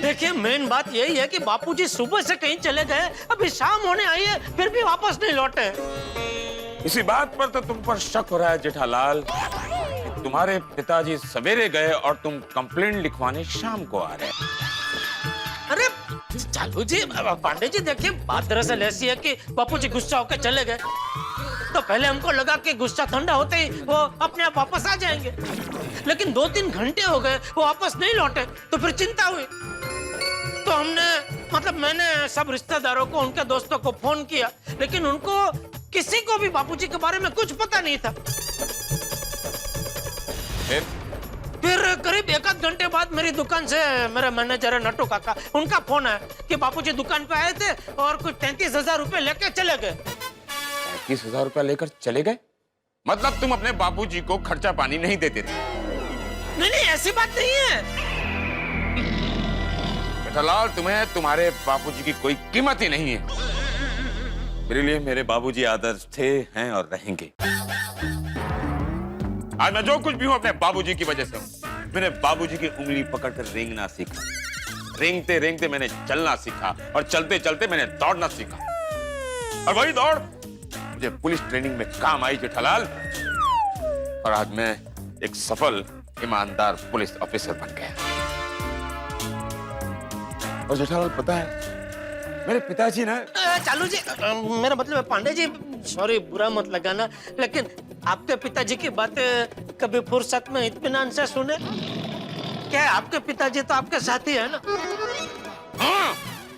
देखिए, मेन बात यही है कि बापूजी सुबह से कहीं चले गए, अभी शाम होने आई है, फिर भी वापस नहीं लौटे। इसी बात पर तो तुम पर शक हो रहा है जेठालाल कि तुम्हारे पिताजी सवेरे गए और तुम कंप्लेंट लिखवाने शाम को आ रहे। अरे चालू जी, पांडे जी, देखिए बात दरअसल ऐसी है कि बापूजी गुस्सा होकर चले गए, तो पहले हमको लगा कि गुस्सा ठंडा होते ही वो अपने आप वापस आ जाएंगे, लेकिन 2-3 घंटे हो गए वो वापस नहीं लौटे, तो फिर चिंता हुई। तो मैंने सब रिश्तेदारों को, उनके दोस्तों को फोन किया, लेकिन उनको किसी को भी बापूजी के बारे में कुछ पता नहीं था। फिर करीब 1 घंटे बाद मेरी दुकान से मेरे मैनेजर है नट्टू काका, उनका फोन है कि बापूजी दुकान पे आए थे और कुछ 33,000 रुपए लेके चले गए। 33,000 रुपया लेकर चले गए? मतलब तुम अपने बाबूजी को खर्चा पानी नहीं देते थे? नहीं नहीं, ऐसी बात नहीं है। जेठालाल, तुम्हें तुम्हारे बाबूजी की कोई कीमत ही नहीं है। मेरे लिए मेरे बाबूजी आदर्श थे, हैं और रहेंगे। आज मैं जो कुछ भी हूं अपने बाबूजी की वजह से हूं। मैंने बाबूजी की उंगली पकड़कर रेंगना सीखा, रेंगते रेंगते मैंने चलना सीखा और चलते चलते मैंने दौड़ना सीखा, और वही दौड़ मुझे पुलिस ट्रेनिंग में काम आई जेठालाल। और आज मैं एक सफल ईमानदार पुलिस ऑफिसर बन गया। और जेठालाल, पता है मेरे पिताजी ना, चालू जी, मेरा मतलब है पांडे जी, सॉरी बुरा मत लगाना, लेकिन आपके पिताजी की बातें कभी फुर्सत में इत्मीनान से सुने? क्या है, आपके पिताजी तो आपके साथ ही है ना? हाँ।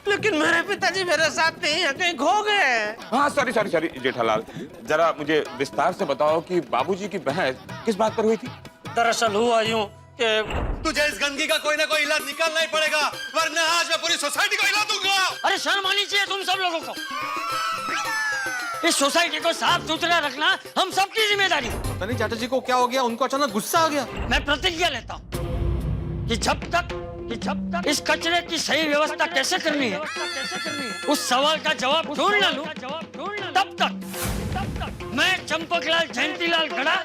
लेकिन मेरे पिताजी मेरे साथ नहीं है, कहीं खो गए। हाँ, सॉरी जेठालाल, जरा मुझे विस्तार से बताओ कि बाबूजी की बहस किस बात पर हुई थी? दरअसल हुआ यूं कि तुझे इस गंदगी का कोई ना कोई इलाज निकालना ही पड़ेगा, वरना आज मैं पूरी सोसाइटी को हिला दूंगा। अरे शर्म आनी चाहिए तुम सब लोगों को। इस सोसाइटी को साफ सुथरा रखना हम सबकी जिम्मेदारी। पता नहीं चाचा जी को क्या हो गया, उनको अचानक गुस्सा आ गया। मैं प्रतिज्ञा लेता हूँ कि जब तक इस कचरे की सही व्यवस्था कैसे करनी है, उस सवाल का जवाब ढूंढ ना लूं, तब तक मैं चंपकलाल जयंतीलाल गड़ा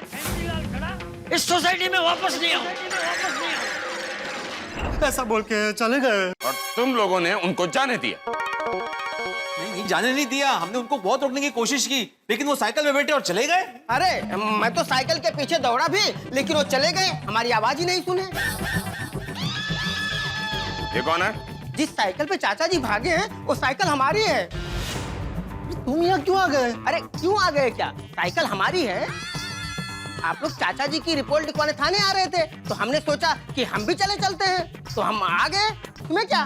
इस सोसाइटी में वापस नहीं आऊं। ऐसा बोल के चले गए और तुम लोगों ने उनको जाने दिया? नहीं, जाने नहीं दिया। हमने उनको बहुत रोकने की कोशिश की, लेकिन वो साइकिल में बैठे और चले गए। अरे मैं तो साइकिल के पीछे दौड़ा भी, लेकिन वो चले गए, हमारी आवाज ही नहीं सुने। ये कौन है? जिस साइकिल पे चाचा जी भागे हैं, वो साइकिल हमारी है। तुम यहाँ क्यों आ गए? अरे क्यों आ गए क्या, साइकिल हमारी है। आप लोग चाचा जी की रिपोर्ट लिखवाने थाने आ रहे थे, तो हमने सोचा कि हम भी चलते हैं, तो हम आ गए। तुम्हें क्या?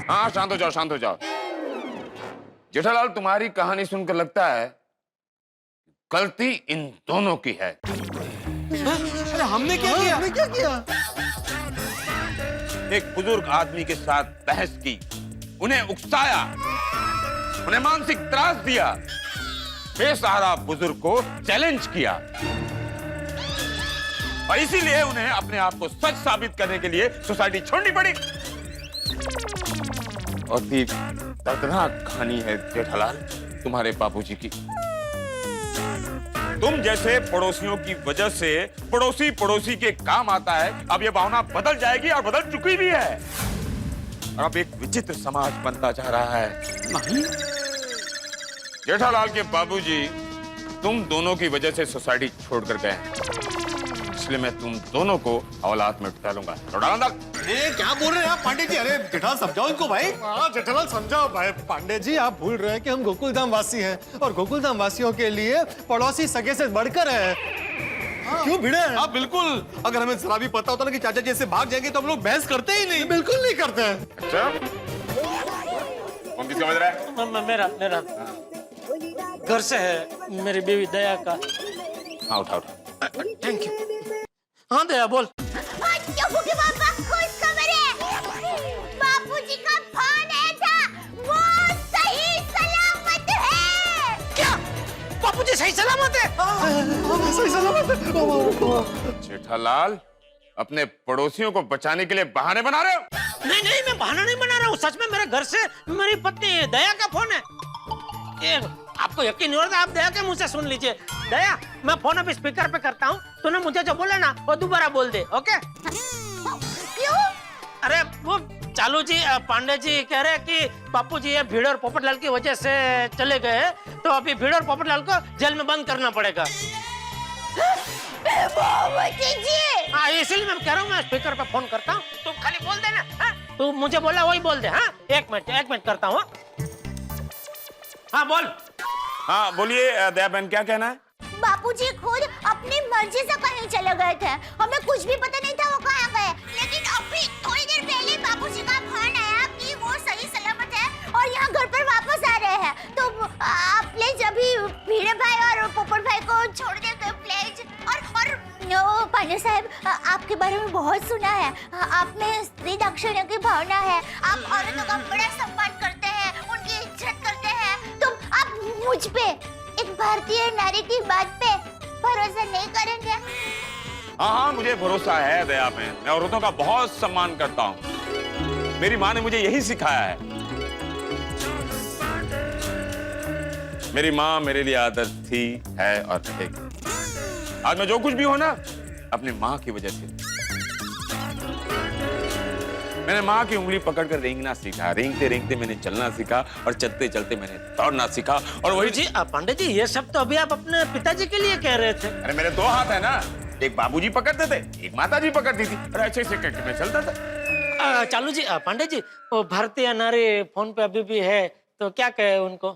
हाँ, शांत हो जाओ। जेठालाल, तुम्हारी कहानी सुनकर लगता है गलती इन दोनों की है। अरे हमने क्या किया? हमने क्या किया? एक बुजुर्ग आदमी के साथ बहस की, उन्हें उकसाया, उन्हें मानसिक त्रास दिया, बेसहारा बुजुर्ग को चैलेंज किया, और इसीलिए उन्हें अपने आप को सच साबित करने के लिए सोसाइटी छोड़नी पड़ी। और भी दर्दनाक कहानी है जेठालाल तुम्हारे बाबूजी की। तुम जैसे पड़ोसियों की वजह से पड़ोसी के काम आता है। अब ये भावना बदल जाएगी और बदल चुकी भी है, और अब एक विचित्र समाज बनता जा रहा है। नहीं जेठालाल के बाबूजी तुम दोनों की वजह से सोसाइटी छोड़कर गए, इसलिए मैं तुम दोनों को औलाद में डालूंगा। क्या बोल रहे हैं आप पांडे जी? अरे जेठालाल समझाओ इनको भाई। हाँ जेठालाल समझाओ भाई। पांडे जी आप भूल रहे हैं कि हम गोकुलधाम वासी हैं, और गोकुलधाम वासियों के लिए पड़ोसी सगे से बढ़कर है। क्यों भिड़े हैं? हाँ बिल्कुल, अगर हमें जरा भी पता होता ना कि चाचा जी ऐसे भाग जाएंगे तो हम लोग बहस करते ही नहीं। बिल्कुल नहीं करते हैं। अच्छा, कौन किसका समझ रहा है? मेरा घर से है, मेरी बीवी दया का। हाँ, उठा। Thank you. हाँ दया बोल। पापा खुश खबर है, बापूजी का फोन आया था, वो सही सलामत है। क्या बापूजी सही सलामत है? सही सलामत है। जेठालाल, अपने पड़ोसियों को बचाने के लिए बहाने बना रहे हो? नहीं, मैं बहाना नहीं बना रहा हूँ। सच में मेरे घर से मेरी पत्नी दया का फोन है। आपको यकीन नहीं होता, आप दया के मुंह से सुन लीजिए। दया, मैं फोन अभी स्पीकर पे करता हूँ, तूने मुझे जो बोला ना वो दोबारा बोल दे, ओके? क्यों? अरे वो चालू जी, पांडे जी कह रहे हैं कि बापू जी ये भीड़ और पोपटलाल की वजह से चले गए, तो अभी भीड़ और पोपटलाल को जेल में बंद करना पड़ेगा। हाँ, इसीलिए मैं कह रहा हूँ, मैं स्पीकर पे फोन करता हूँ, तू खाली बोल देना। हाँ? तू मुझे बोला वही बोल दे। हाँ, एक मिनट करता हूँ। हाँ बोल। हाँ बोलिए दया बहन, क्या कहना है? बापूजी खुद अपनी मर्जी से कहीं चले गए थे, हमें कुछ भी पता नहीं था वो कहाँ गए, लेकिन अभी थोड़ी देर पहले बापूजी का फोन आया कि वो सही सलामत है और यहाँ घर पर वापस आ रहे हैं। तो आप प्लीज अभी भीड़े भाई और पोपट भाई को छोड़ देंगे प्लीज। और पांडे पांडे साहब, आपके बारे में बहुत सुना है। आप में स्त्री दाक्षिण्य की भावना है। आप औरतों का बड़ा सम्मान करते हैं, उनकी इज्जत करते हैं। तो आप मुझ पे, एक भारतीय नारी की बात पे भरोसा नहीं करेंगे? हाँ, मुझे भरोसा है दया में। मैं औरतों का बहुत सम्मान करता हूँ। मेरी माँ ने मुझे यही सिखाया है। मेरी माँ मेरे लिए आदर्श थी, है और रहेगी। आज मैं जो कुछ भी हूं ना, अपनी माँ की वजह से। मैंने माँ की उंगली पकड़कर रेंगना सीखा, रेंगते रेंगते मैंने चलना सीखा और चलते चलते मैंने दौड़ना सीखा। और वही जी पंडित जी, ये सब तो अभी आप अपने पिताजी के लिए कह रहे थे। अरे मेरे दो हाथ है ना, एक बाबूजी पकड़ते थे, एक माताजी पकड़ती थी, और ऐसे ऐसे करके मैं चलता था। चालू जी, पंडित जी, वो भारतीय नारी फोन पे अभी भी है, तो क्या कहे उनको?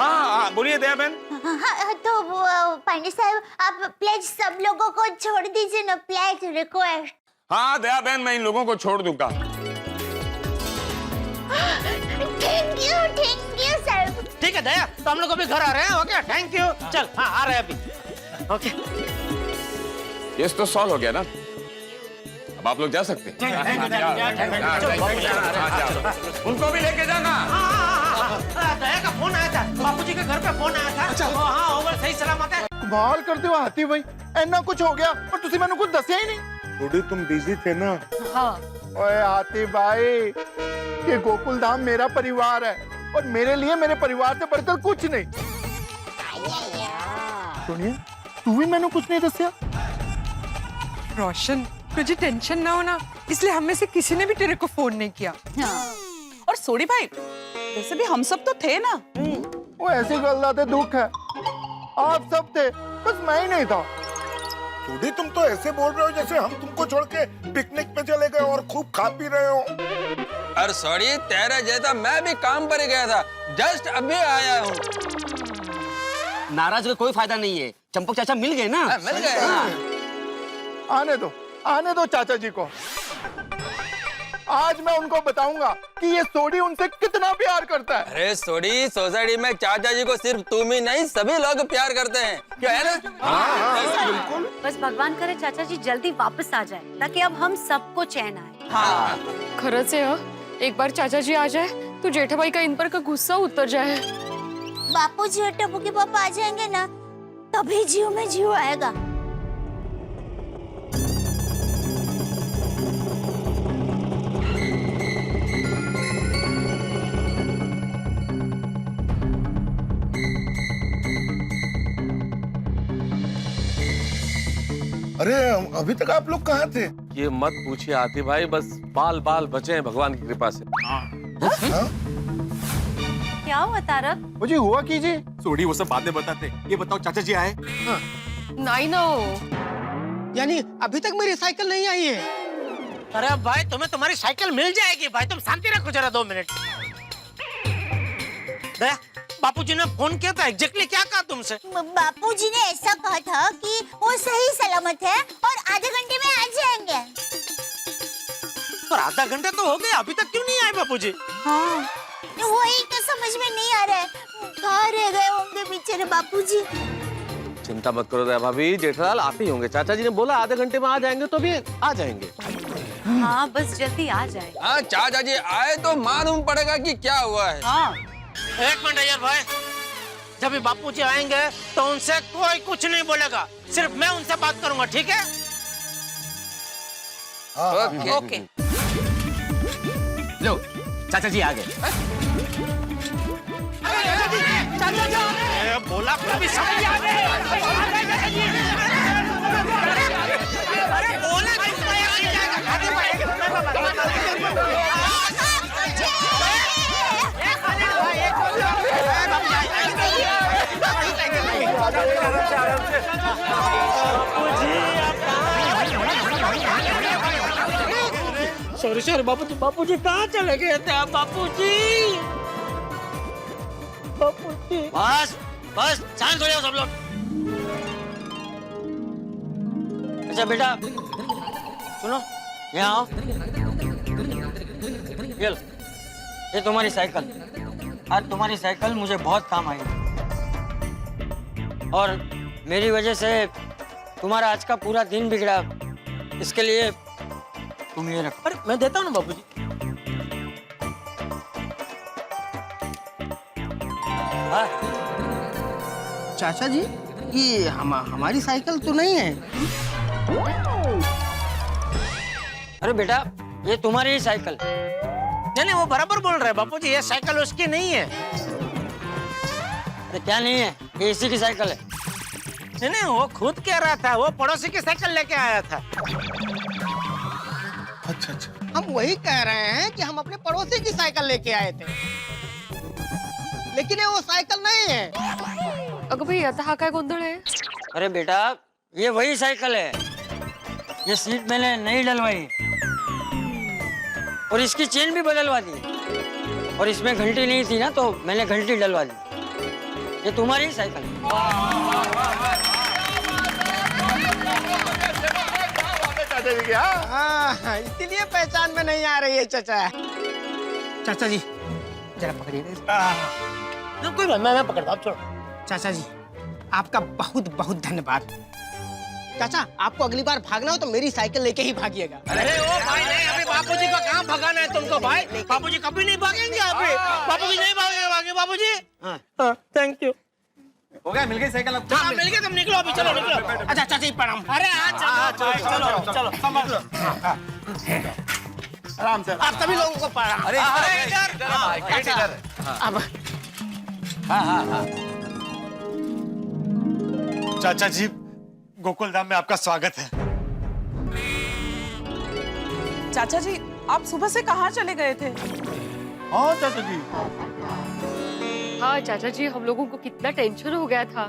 हाँ, बोलिए दया बहन। हाँ, तो वो पांडे साहब, आप प्लीज सब लोगों को छोड़ दीजिए ना, प्लीज, रिक्वेस्ट। हाँ दया बहन, मैं इन लोगों को छोड़ दूंगा। Thank you sir. ठीक है दया, तो हम लोग अभी घर आ रहे हैं। Okay, thank you. चल, हाँ आ रहे हैं अभी। ओके, केस तो सॉल्व हो गया ना, अब आप लोग जा सकते हैं। उनको भी लेके जाना। दया का फोन आया था, बापूजी के घर पे फोन आया था। अच्छा, हाँ, ओवर सही सलामत है। कमाल करते हो हाथी भाई, इतना कुछ हो गया और तुसी मैंने कुछ दसिया ही नहीं। थोड़ी तुम बिजी थे ना। हाँ। ओए हाथी भाई, ये गोकुल धाम मेरा परिवार है और मेरे लिए मेरे परिवार से बढ़कर कुछ नहीं। सुनिए, तू भी मैंने कुछ नहीं दसिया। रोशन, तुझे टेंशन ना हो ना, इसलिए हम में से किसी ने भी तेरे को फोन नहीं किया। और सोडी भाई, वैसे भी हम सब तो थे ना। वो ऐसी गल्ला थे, दुख है, आप सब थे, बस मैं ही नहीं था। थोड़ी तुम तो ऐसे बोल रहे हो जैसे हम तुमको छोड़ के पिकनिक पे चले गए और खूब खा पी रहे हो। अरे सॉरी, तेरा जैसा मैं भी काम पर गया था, जस्ट अभी आया हूँ। नाराज का कोई फायदा नहीं है, चंपक चाचा मिल गए ना। मिल गए। आने दो चाचा जी को। आज मैं उनको बताऊंगा कि ये सोडी उनसे कितना प्यार करता है। अरे सोडी, सोसाइटी में चाचा जी को सिर्फ तुम ही नहीं, सभी लोग प्यार करते हैं, क्या है ना? बिल्कुल। बस भगवान करे चाचा जी जल्दी वापस आ जाए, ताकि अब हम सबको चैन आए। हाँ। खरंच है, एक बार चाचा जी आ जाए तो जेठाबाई का इन पर का गुस्सा उतर जाए। बापूजी और टप्पू के पापा आ जाएंगे ना, तभी जीव में जीव आएगा। अरे अभी तक आप लोग कहाँ थे? ये मत पूछिए आती भाई, बस बाल बाल बचे हैं भगवान की कृपा से। क्या हुआ तारक? मुझे हुआ कीजिए। सोडी वो सब बातें बताते, ये बताओ चाचा जी आए? नहीं ना, यानी अभी तक मेरी साइकिल नहीं आई है। अरे भाई, तुम्हें तुम्हारी साइकिल मिल जाएगी भाई, तुम शांति रखो जरा 2 मिनट। दया, बापूजी ने फोन किया था, एग्जैक्टली क्या कहा तुमसे? बापूजी ने ऐसा कहा था कि वो सही सलामत है और आधे घंटे में आ जाएंगे। पर आधा घंटा तो हो गया, अभी तक क्यों नहीं आए बापूजी? हाँ, वही तो समझ में नहीं आ रहा है, कहाँ रह गए होंगे बेचारे बापूजी। चिंता मत करो दया भाभी, जेठालाल आते ही होंगे। चाचा जी ने बोला आधे घंटे में आ जाएंगे, तो भी आ जाएंगे। हाँ, बस जल्दी आ जाए। हाँ, चाचा जी आए तो मालूम पड़ेगा कि क्या हुआ है। हाँ, एक मिनट यार भाई, जब भी बापूजी आएंगे तो उनसे कोई कुछ नहीं बोलेगा, सिर्फ मैं उनसे बात करूंगा, ठीक है? ओके। लो, चाचा जी आ गए। बोला कभी समझ आ गए। अरे बोला सॉरी सॉरी बापूजी, बापूजी कहाँ चले गए थे आप? बापूजी, बापूजी। बस बस, शांत हो जाओ सब लोग। अच्छा बेटा, सुनो, यहाँ आओ। ये तुम्हारी साइकिल, आज तुम्हारी साइकिल मुझे बहुत काम आई और मेरी वजह से तुम्हारा आज का पूरा दिन बिगड़ा। इसके लिए तुम ये रखो। अरे मैं देता हूँ ना बाबूजी। चाचा जी ये हमारी साइकिल तो नहीं है। अरे बेटा ये तुम्हारी ही साइकिल। नहीं वो बराबर बोल रहे हैं बापूजी, ये साइकिल उसकी नहीं है। अरे क्या नहीं है, ये इसी की साइकिल है। नहीं वो खुद कह रहा था, वो पड़ोसी की साइकिल लेके आया था। अच्छा अच्छा, हम वही कह रहे हैं कि हम अपने पड़ोसी की साइकिल लेके आए थे, लेकिन ये वो साइकिल नहीं है। अगं भाई आता हा काय गोंधळ आहे? अरे बेटा ये वही साइकिल है, ये सीट मैंने नहीं डलवाई और इसकी चेन भी बदलवा दी, और इसमें घंटी नहीं थी ना तो मैंने घंटी डलवा दी। ये तुम्हारी ही साइकिल है। हाँ, इसीलिए पहचान में नहीं आ रही है चाचा। चाचा जी जरा पकड़िए। कोई बात, मैं पकड़ता हूँ, छोड़ो। चाचा जी आपका बहुत बहुत धन्यवाद। चाचा आपको अगली बार भागना हो तो मेरी साइकिल लेके ही भागिएगा। अरे ओ भाई नहीं, अभी बापूजी को कहाँ भगाना है तुमको भाई? बापूजी कभी नहीं भागेंगे अभी। बापूजी नहीं भागेंगे बापूजी। Thank you. हो गया, मिल गई साइकिल अब। हाँ मिल गए, तुम निकलो अभी, चलो निकलो। अच्छा चाचा जी प्रणाम। अरे चलो आराम से। आप सभी लोगों को प्रणाम। अरे इधर अब हाँ। चाचा जी गोकुलधाम में आपका स्वागत है। चाचा जी आप सुबह से कहाँ चले गए थे? हाँ चाचा जी। हाँ चाचा जी हम लोगों को कितना टेंशन हो गया था।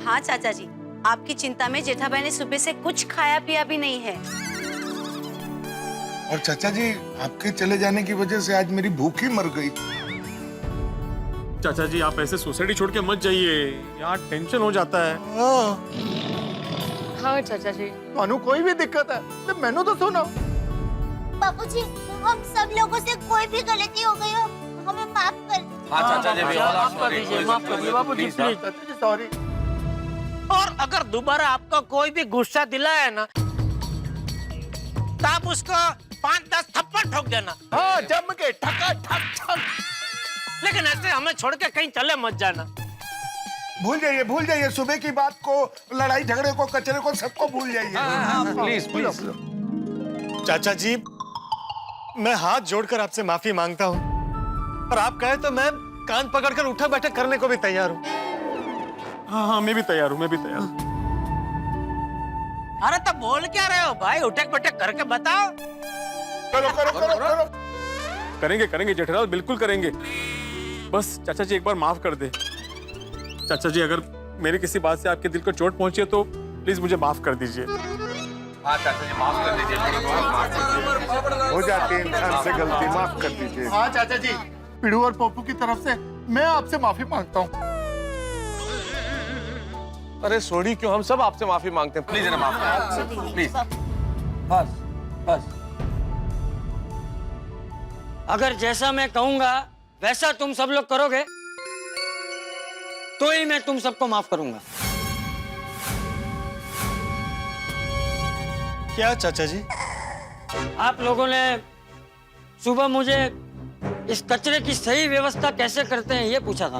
हाँ चाचा जी आपकी चिंता में जेठाबाई ने सुबह से कुछ खाया पिया भी नहीं है। और चाचा जी आपके चले जाने की वजह से आज मेरी भूख ही मर गई। चाचा जी आप ऐसे सोसाइटी छोड़ के मत जाइए, यहाँ टेंशन हो जाता है। हाँ चाचा जी। मानो कोई भी दिक्कत है तो मैंने तो सुनो। बापूजी हम सब लोगों से कोई भी गलती हो गई हो हमें माफ कर दीजिए। हाँ चाचा जी माफ कर दीजिए, माफ कर दीजिए बापूजी प्लीज। सॉरी। और अगर दोबारा आपको कोई भी गुस्सा दिलाया ना तो आप उसको 5-10 थप्पड़ ठोक देना। हाँ जम के ठका ठक ठक। लेकिन ऐसे हमें छोड़ के कहीं चले मत जाना। भूल जाइए सुबह की बात को, लड़ाई झगड़े को, कचरे को, सबको भूल जाइए। Please please. चाचा जी मैं हाथ जोड़कर आपसे माफी मांगता हूँ, और आप कहे तो मैं कान पकड़कर उठा बैठक करने को भी तैयार हूँ। हाँ मैं भी तैयार हूँ, अरे तब बोल क्या रहे हो भाई? उठक बैठक करके बताओ। करो। करेंगे जेठालाल, बिल्कुल करेंगे। बस चाचा जी एक बार माफ कर दे। चाचा जी अगर मेरी किसी बात से आपके दिल को चोट पहुंची है तो प्लीज मुझे माफ कर दीजिए। हाँ चाचा जी माफ कर दीजिए, हो जाती है इंसान से गलती, माफ कर दीजिए। हाँ चाचा जी पिड़ू और पप्पू की तरफ से मैं आपसे माफी मांगता हूँ। अरे सोडी क्यों, हम सब आपसे माफी मांगते हैं, प्लीज ना माफ प्लीज। बस अगर जैसा मैं कहूंगा वैसा तुम सब लोग करोगे तो ही मैं तुम सबको माफ करूंगा। क्या चाचा जी? आप लोगों ने सुबह मुझे इस कचरे की सही व्यवस्था कैसे करते हैं ये पूछा था।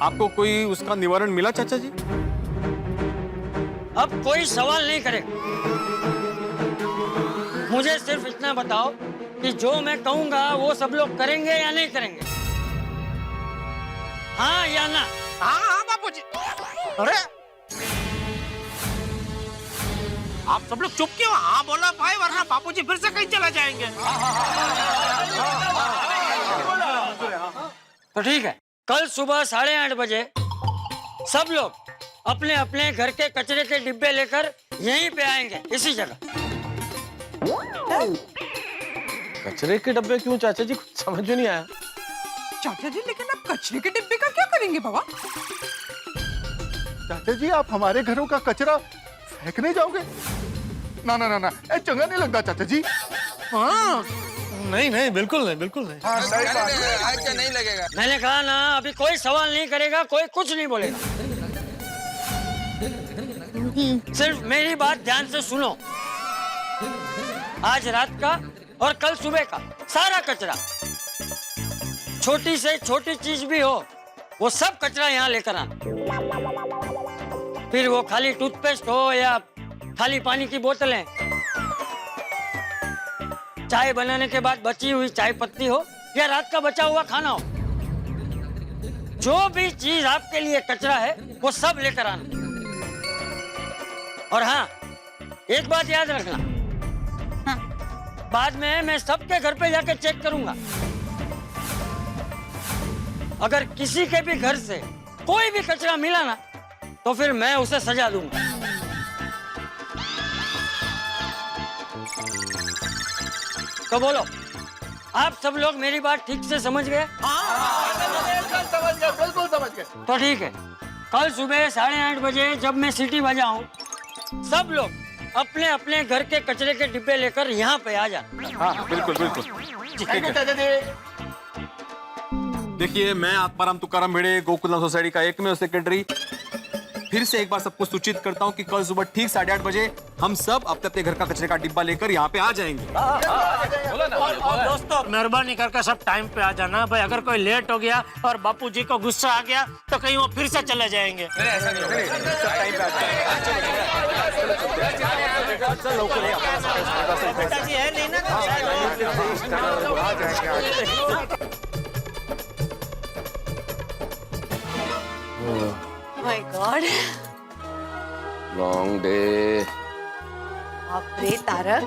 आपको कोई उसका निवारण मिला चाचा जी? अब कोई सवाल नहीं करेगा। मुझे सिर्फ इतना बताओ कि जो मैं कहूंगा वो सब लोग करेंगे या नहीं करेंगे? हाँ या ना? हाँ बापूजी। अरे आप सब लोग चुप क्यों? हाँ बोला भाई, वरना बापूजी फिर से कहीं चला जाएंगे। तो ठीक है, कल सुबह 8:30 बजे सब लोग अपने अपने घर के कचरे के डिब्बे लेकर यहीं पे आएंगे, इसी जगह। कचरे के डब्बे क्यों चाचा जी, कुछ समझ में नहीं आया। चाचा जी लेकिन आप कचरे के डिब्बे का क्या करेंगे बाबा? चाचा जी आप हमारे घरों का कचरा फेंकने जाओगे? ना चंगा नहीं लगता चाचा जी। हाँ नहीं बिल्कुल नहीं। हाँ सही बात है। अच्छा नहीं लगेगा। मैंने कहा ना, अभी कोई सवाल नहीं करेगा, कोई कुछ नहीं बोलेगा। सिर्फ मेरी बात ध्यान से सुनो। आज रात का और कल सुबह का सारा कचरा, छोटी से छोटी चीज भी हो, वो सब कचरा यहाँ लेकर आना। फिर वो खाली टूथपेस्ट हो या खाली पानी की बोतलें, चाय बनाने के बाद बची हुई चाय पत्ती हो या रात का बचा हुआ खाना हो, जो भी चीज आपके लिए कचरा है वो सब लेकर आना। और हाँ, एक बात याद रखना, बाद में मैं सबके घर पे जाके चेक करूंगा। अगर किसी के भी घर से कोई भी कचरा मिला ना, तो फिर मैं उसे सजा दूंगा। तो बोलो, आप सब लोग मेरी बात ठीक से समझ गए? समझ गए, बिल्कुल समझ गए। तो ठीक है, कल सुबह 8:30 बजे जब मैं सीटी बजाऊं, सब लोग अपने अपने घर के कचरे के डिब्बे लेकर यहाँ पे आ जाना। हाँ बिल्कुल बिल्कुल। देखिए, मैं आत्माराम तुकाराम भिड़े, गोकुलम सोसाइटी का एकमेव सेक्रेटरी, फिर से एक बार सबको सूचित करता हूँ कि कल सुबह ठीक 8:30 बजे हम सब अपने अपने घर का कचरे का डिब्बा लेकर यहाँ पे आ जाएंगे। और दोस्तों, मेहरबानी करके सब टाइम पे आ जाना भाई। अगर कोई लेट हो गया और बापूजी को गुस्सा आ गया तो कहीं वो फिर से चले जाएंगे। पिताजी है नहीं ना, माय गॉड, लॉन्ग डे। बाप रे तारक,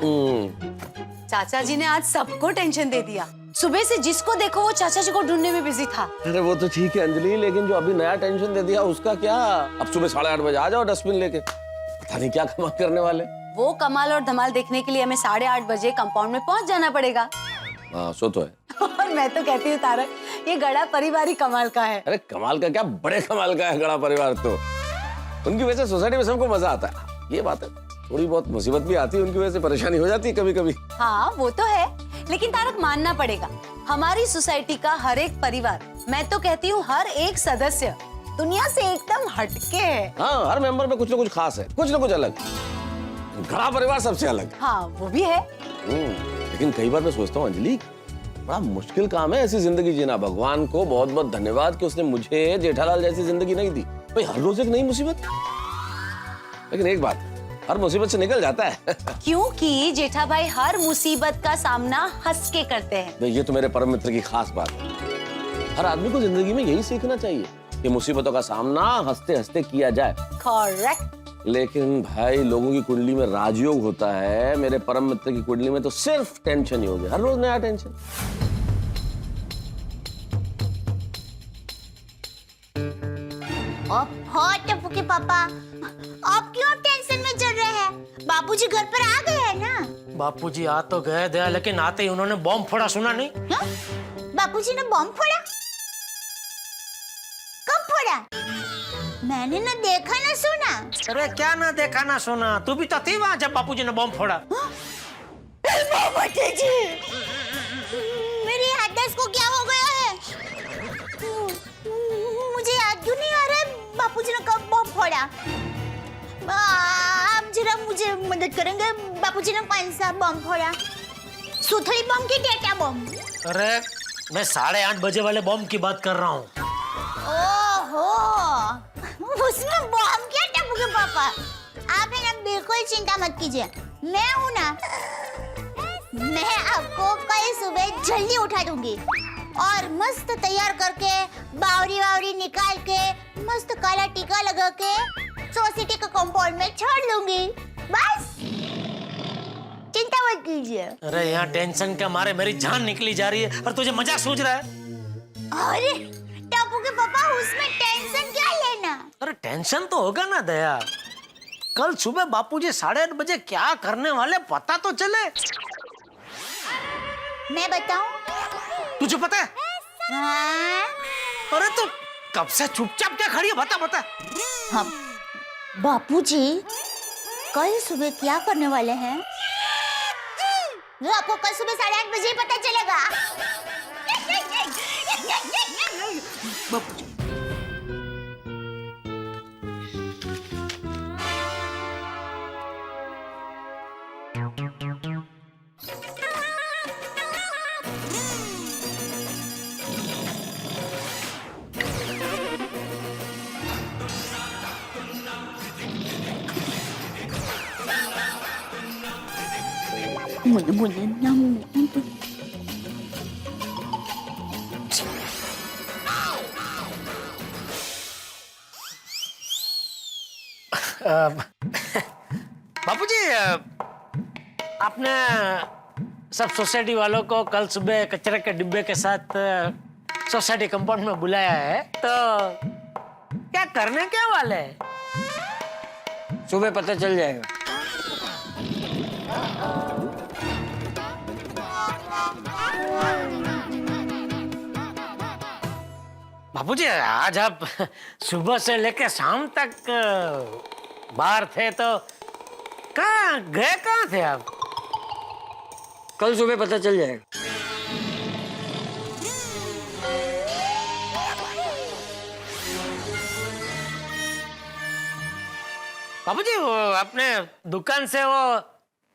चाचा जी ने आज सबको टेंशन दे दिया। सुबह से जिसको देखो वो चाचा जी को ढूंढने में बिजी था। अरे वो तो ठीक है अंजलि, लेकिन जो अभी नया टेंशन दे दिया उसका क्या? अब सुबह 8:30 बजे आ जाओ डस्टबिन लेके, पता नहीं क्या कमाल करने वाले। वो कमाल और धमाल देखने के लिए हमें 8:30 बजे कंपाउंड में पहुंच जाना पड़ेगा। हाँ सो तो है। और मैं तो कहती हूँ तारक, ये गड़ा परिवार ही कमाल का है। अरे कमाल का क्या, बड़े कमाल का है गड़ा परिवार तो। उनकी वजह से सोसाइटी में सबको मजा आता है, ये बात है। थोड़ी बहुत मुसीबत भी आती है, उनकी वजह से परेशानी हो जाती है कभी कभी। हाँ वो तो है, लेकिन तारक मानना पड़ेगा, हमारी सोसाइटी का हर एक परिवार, मैं तो कहती हूँ हर एक सदस्य दुनिया से एकदम हटके है। हाँ, हर मेंबर में कुछ ना कुछ खास है, कुछ ना कुछ अलग। गड़ा परिवार सबसे अलग। हाँ वो भी है। लेकिन कई बार मैं सोचता हूँ अंजलि, बड़ा मुश्किल काम है ऐसी जिंदगी जीना। भगवान को बहुत बहुत धन्यवाद कि उसने मुझे जेठालाल जैसी जिंदगी नहीं दी। भाई हर रोज एक नई मुसीबत, लेकिन एक बात, हर मुसीबत से निकल जाता है। क्योंकि जेठा भाई हर मुसीबत का सामना हंस के करते हैं। ये तो मेरे परम मित्र की खास बात है। हर आदमी को जिंदगी में यही सीखना चाहिए कि मुसीबतों का सामना हंसते हंसते किया जाए। करेक्ट। लेकिन भाई लोगों की कुंडली में राजयोग होता है, मेरे परम मित्र की कुंडली में तो सिर्फ टेंशन ही हो गया, हर रोज नया टेंशन। टप्पू के पापा, आप क्यों टेंशन में चल रहे हैं? बापूजी घर पर आ गए हैं ना? बापूजी आ तो गए दया, लेकिन आते ही उन्होंने बॉम्ब फोड़ा, सुना नहीं? बापूजी ने बॉम्ब फोड़ा? कब फोड़ा? मैंने ना देखा ना सुना। अरे क्या ना देखा ना सुना, तू भी तो थी वहाँ जब बापूजी ने बॉम्ब फोड़ा। बापूजी, मेरी याददाश्त को क्या हो गया है? मुझे याद क्यों नहीं आ रहा है बापूजी ने कब बॉम्ब फोड़ा। आप जरा मुझे मदद करेंगे? बापूजी ने कौन सा बॉम्ब फोड़ा? सुथड़ी बॉम्ब की डेटा बॉम्ब? अरे मैं 8:30 बजे वाले बॉम्ब की बात कर रहा हूँ। ओहो, उसमें बॉम्ब क्या टप्पू के पापा? आप है ना बिल्कुल चिंता मत कीजिए, मैं हूँ ना। मैं आपको कल सुबह जल्दी उठा दूंगी और मस्त तैयार करके बावरी वावरी निकाल के मस्त काला टीका लगा के सोसाइटी के कंपाउंड में छोड़ दूंगी। बस चिंता मत कीजिए। अरे यहाँ टेंशन के मारे मेरी जान निकली जा रही है और तुझे मजाक सूझ रहा है। अरे टप्पू के पापा, उसमें टेंशन क्या लेना? अरे टेंशन तो होगा ना दया, कल सुबह बापूजी 8:30 बजे क्या करने वाले पता तो चले। मैं बताऊं? तुझे पता है? हाँ? अरे तू कब से चुपचाप क्या खड़ी है, बता बता। हाँ, बापूजी कल सुबह क्या करने वाले हैं वो आपको कल सुबह 8:30 बजे ही पता चलेगा। बापूजी, आपने सब सोसाइटी वालों को कल सुबह कचरे के डिब्बे के साथ सोसाइटी कंपाउंड में बुलाया है, तो क्या करने क्या वाले हैं? सुबह पता चल जाएगा। बापूजी, आज आप सुबह से लेकर शाम तक बाहर थे, तो कहाँ थे आप? कल सुबह पता चल जाएगा। बाबूजी, वो अपने दुकान से वो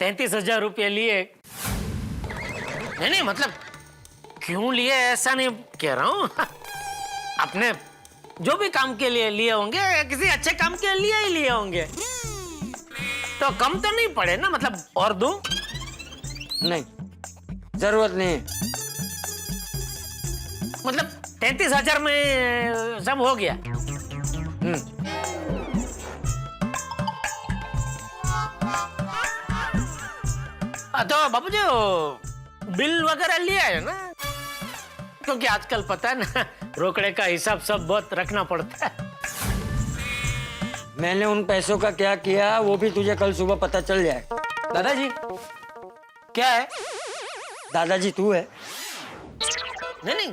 33,000 रुपये लिए। नहीं, मतलब क्यों लिए ऐसा नहीं कह रहा हूँ। आपने जो भी काम के लिए लिए होंगे, किसी अच्छे काम के लिए ही लिए होंगे, तो कम तो नहीं पड़े ना? मतलब और दूं? नहीं, जरूरत नहीं है। मतलब 33,000 में सब हो गया? तो बाबूजी, बिल वगैरह लिया है ना? क्योंकि आजकल पता है ना, रोकड़े का हिसाब सब बहुत रखना पड़ता है। मैंने उन पैसों का क्या किया वो भी तुझे कल सुबह पता चल जाएगा। दादाजी, क्या है? दादाजी तू है? नहीं,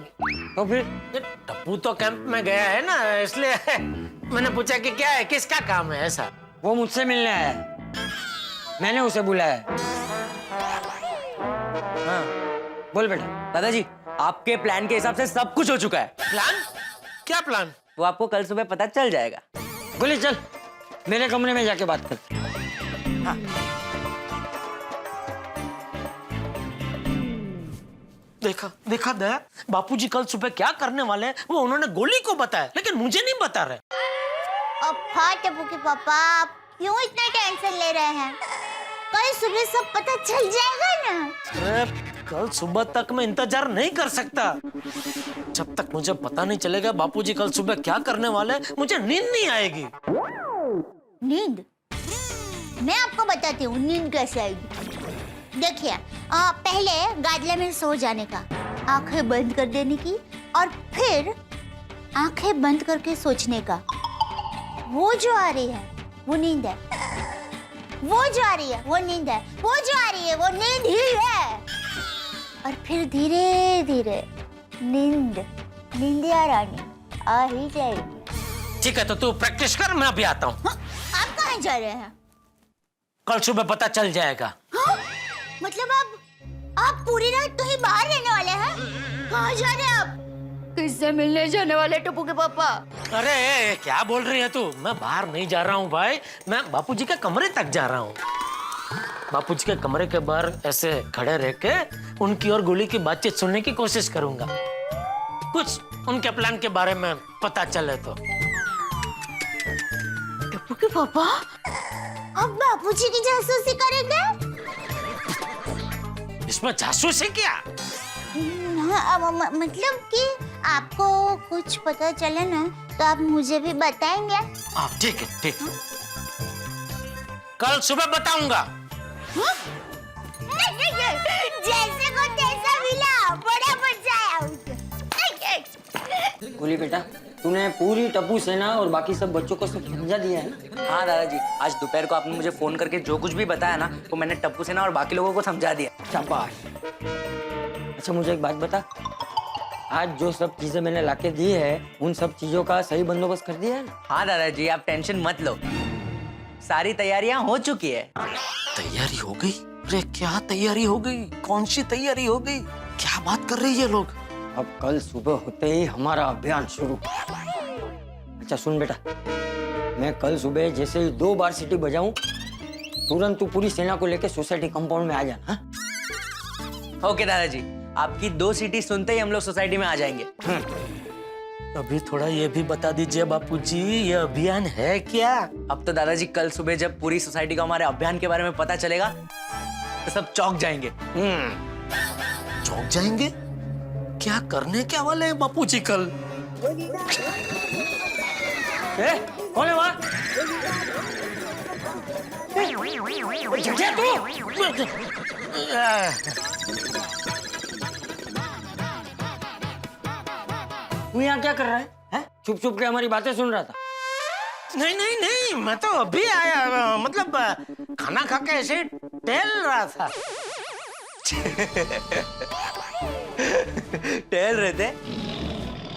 तो फिर टप्पू तो कैंप में गया है ना, इसलिए मैंने पूछा कि क्या है, किसका काम है ऐसा? वो मुझसे मिलने आया है, मैंने उसे बुलाया है। हाँ, बोल बेटा। दादाजी, आपके प्लान के हिसाब से सब कुछ हो चुका है। प्लान? क्या प्लान? वो आपको कल सुबह पता चल जाएगा। बोले चल मेरे कमरे में जाके बात कर। हाँ। देखा दया, बापूजी कल सुबह क्या करने वाले हैं वो उन्होंने गोली को बताया, लेकिन मुझे नहीं बता रहे। अब हाँ टप्पू के पापा, आप क्यों इतना टेंशन ले रहे हैं? कल सुबह सब पता चल जाएगा ना। अरे कल सुबह तक मैं इंतजार नहीं कर सकता। जब तक मुझे पता नहीं चलेगा बापूजी कल सुबह क्या करने वाले हैं, मुझे नींद नहीं आएगी। नींद? मैं आपको बताती हूँ नींद कैसे आएगी। देखिए, पहले गादले में सो जाने का, आंखें बंद कर देने की, और फिर आंखें बंद करके सोचने का। वो जो आ रही है वो नींद है, वो जो आ रही है वो नींद है, वो जो आ रही है वो नींद ही है। और फिर धीरे धीरे नींदिया रानी आ ही जाएगी। ठीक है, तो तू प्रैक्टिस कर, मैं अभी आता हूँ। आप कहाँ जा रहे हैं? कल सुबह पता चल जाएगा। हाँ? मतलब आप पूरी रात तो ही बाहर रहने वाले हैं? कहाँ जा रहे हैं आप? किससे मिलने जाने वाले टप्पू के पापा? अरे क्या बोल रही है तू? मैं बाहर नहीं जा रहा हूँ भाई, मैं बापूजी के कमरे तक जा रहा हूँ। बापूजी के कमरे के बाहर ऐसे खड़े रह के उनकी और गोली की बातचीत सुनने की कोशिश करूंगा, कुछ उनके प्लान के बारे में पता चले तो। टप्पू के पापा, आप बापूजी की जासूसी करेंगे? इसमें जासूसी क्या? मतलब कि आपको कुछ पता चले ना तो आप मुझे भी बताएंगे? ठीक है, ठीक है। कल सुबह बताऊंगा। जैसे को तैसा मिला, बड़ा मजा आया। बोली बेटा, तूने पूरी टप्पू सेना और बाकी सब बच्चों को सब समझा दिया है ना? हाँ दादाजी, आज दोपहर को आपने मुझे फोन करके जो कुछ भी बताया ना, वो मैंने टप्पू सेना और बाकी लोगों को समझा दिया। शाबाश। अच्छा मुझे एक बात बता, आज जो सब चीजें मैंने लाके दी है उन सब चीजों का सही बंदोबस्त कर दिया है ना? हाँ दादाजी, आप टेंशन मत लो, सारी तैयारियां हो चुकी है। तैयारी हो गई? अरे क्या तैयारी हो गई? कौन सी तैयारी हो गई? क्या बात कर रही है लोग? अब कल सुबह होते ही हमारा अभियान शुरू। अच्छा सुन बेटा, मैं कल सुबह जैसे ही 2 बार सीटी बजाऊं, तुरंत तू पूरी सेना को लेके सोसाइटी कंपाउंड में आ जा। हाँ? ओके दादाजी, आपकी 2 सीटी सुनते ही हम लोग सोसाइटी में आ जाएंगे। अभी थोड़ा ये भी बता दीजिए बापूजी, ये अभियान है क्या? अब तो दादाजी कल सुबह जब पूरी सोसाइटी को हमारे अभियान के बारे में पता चलेगा तो सब चौंक जाएंगे। चौंक जाएंगे? क्या करने क्या वाले हैं बापूजी कल? कौन है वहाँ? तू यहाँ क्या कर रहा है? चुप चुप के हमारी बातें सुन रहा था। नहीं नहीं नहीं, मैं तो अभी आया, मतलब खाना खा के ऐसे टहल रहा था। टहल रहे थे?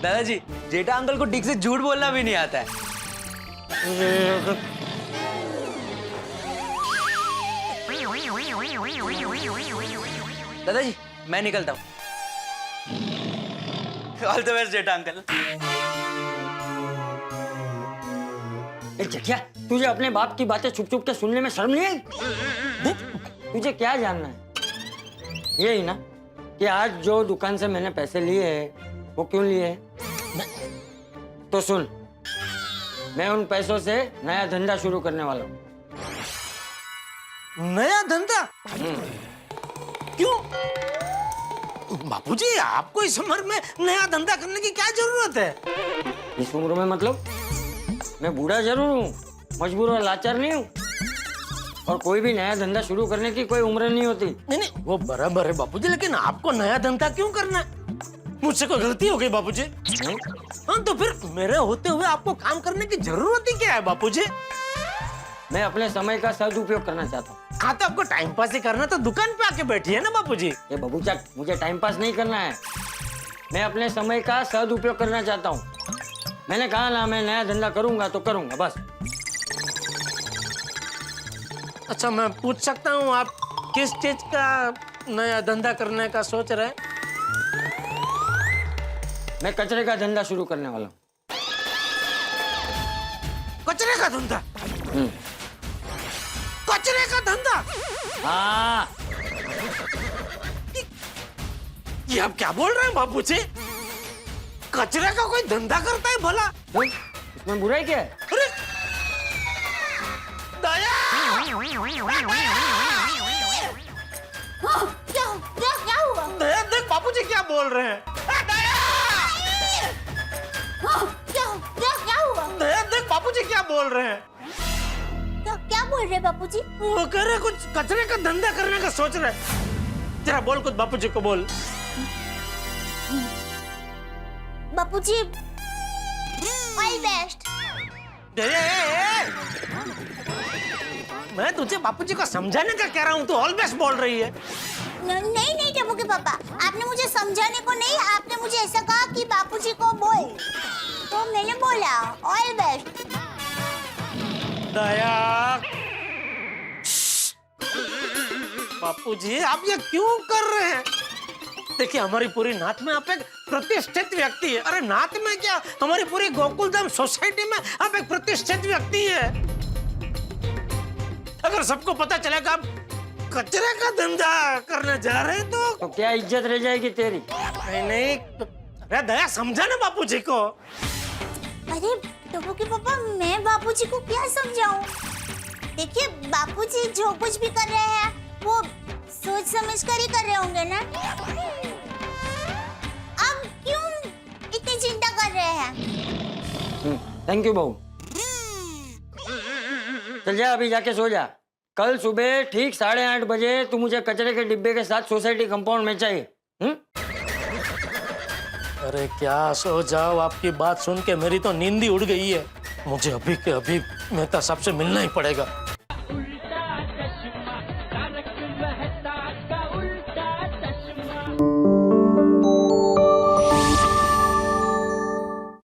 दादाजी, जेठा अंकल को ठीक से झूठ बोलना भी नहीं आता है। दादाजी, मैं निकलता हूँ। All the best Jetha uncle. जेठिया, तुझे अपने बाप की बातें छुप छुप के सुनने में शर्म नहीं आई? तुझे क्या जानना है? यही ना कि आज जो दुकान से मैंने पैसे लिए हैं वो क्यों लिए हैं? तो सुन, मैं उन पैसों से नया धंधा शुरू करने वाला हूँ। नया धंधा? क्यों बापूजी, आपको इस उम्र में नया धंधा करने की क्या जरूरत है? इस उम्र में मतलब? मैं बूढ़ा जरूर हूँ, मजबूर और लाचार नहीं हूँ। और कोई भी नया धंधा शुरू करने की कोई उम्र नहीं होती। नहीं नहीं, वो बराबर है बापूजी, लेकिन आपको नया धंधा क्यों करना है? मुझसे कोई गलती हो गई बापूजी? हाँ, तो फिर मेरे होते हुए आपको काम करने की जरूरत ही क्या है बापूजी? मैं अपने समय का सदुपयोग करना चाहता हूँ। हाँ, तो आपको टाइम पास ही करना तो दुकान पे आके बैठिए ना बापूजी। ये बबूचा, मुझे टाइम पास नहीं करना है, मैं अपने समय का सदुपयोग करना चाहता हूँ। मैंने कहा ना, मैं नया धंधा करूंगा तो करूंगा, बस। अच्छा, मैं पूछ सकता हूँ आप किस चीज का नया धंधा करने का सोच रहे हैं? मैं कचरे का धंधा शुरू करने वाला हूँ। कचरे का धंधा? कचरे का धंधा? हाँ। ये आप क्या बोल रहे हैं बापूजी? कचरे का कोई धंधा करता है भला? इसमें बुराई क्या है? अरे दया! क्या हुआ? दया, देख बापूजी क्या बोल रहे हैं। दया! क्या हुआ? दया, देख बापूजी क्या बोल रहे हैं। क्या बोल रहे बापूजी? वो कह रहे कुछ कचरे का धंधा करने का सोच रहे। जरा बोल कुछ बापूजी को बोल। बापूजी, ऑल बेस्ट। मैं तुझे बापूजी को समझाने का कह रहा हूँ, तू ऑल बेस्ट बोल रही है। नहीं नहीं टप्पू के पापा, आपने मुझे समझाने को नहीं, आपने मुझे ऐसा कहा कि बापूजी को बोल, तो मैंने बोला ऑल बेस्ट। दया, बापूजी आप ये क्यों कर रहे हैं? देखिए, हमारी पूरी नात में आप एक प्रतिष्ठित व्यक्ति है। अरे नात में क्या, हमारी पूरी गोकुलधाम सोसाइटी में आप एक प्रतिष्ठित व्यक्ति है। अगर सबको पता चलेगा आप कचरे का धंधा करने जा रहे हैं तो क्या इज्जत रह जाएगी तेरी? नहीं नहीं, अरे दया समझा ना बापूजी को। अरे टप्पू के पापा, मैं बापूजी को क्या समझाऊं? देखिए, बापूजी जो कुछ भी कर रहे हैं वो सोच समझ कर ही कर रहे होंगे ना। अब क्यों इतनी चिंता कर रहे हैं? थैंक यू बहू। चल जा, अभी जाके सो जा। कल सुबह ठीक 8:30 बजे तू मुझे कचरे के डिब्बे के साथ सोसाइटी कंपाउंड में चाहिए। अरे क्या सो जाओ, आपकी बात सुन के मेरी तो नींद ही उड़ गई है। मुझे अभी के अभी मेहता साहब से मिलना ही पड़ेगा।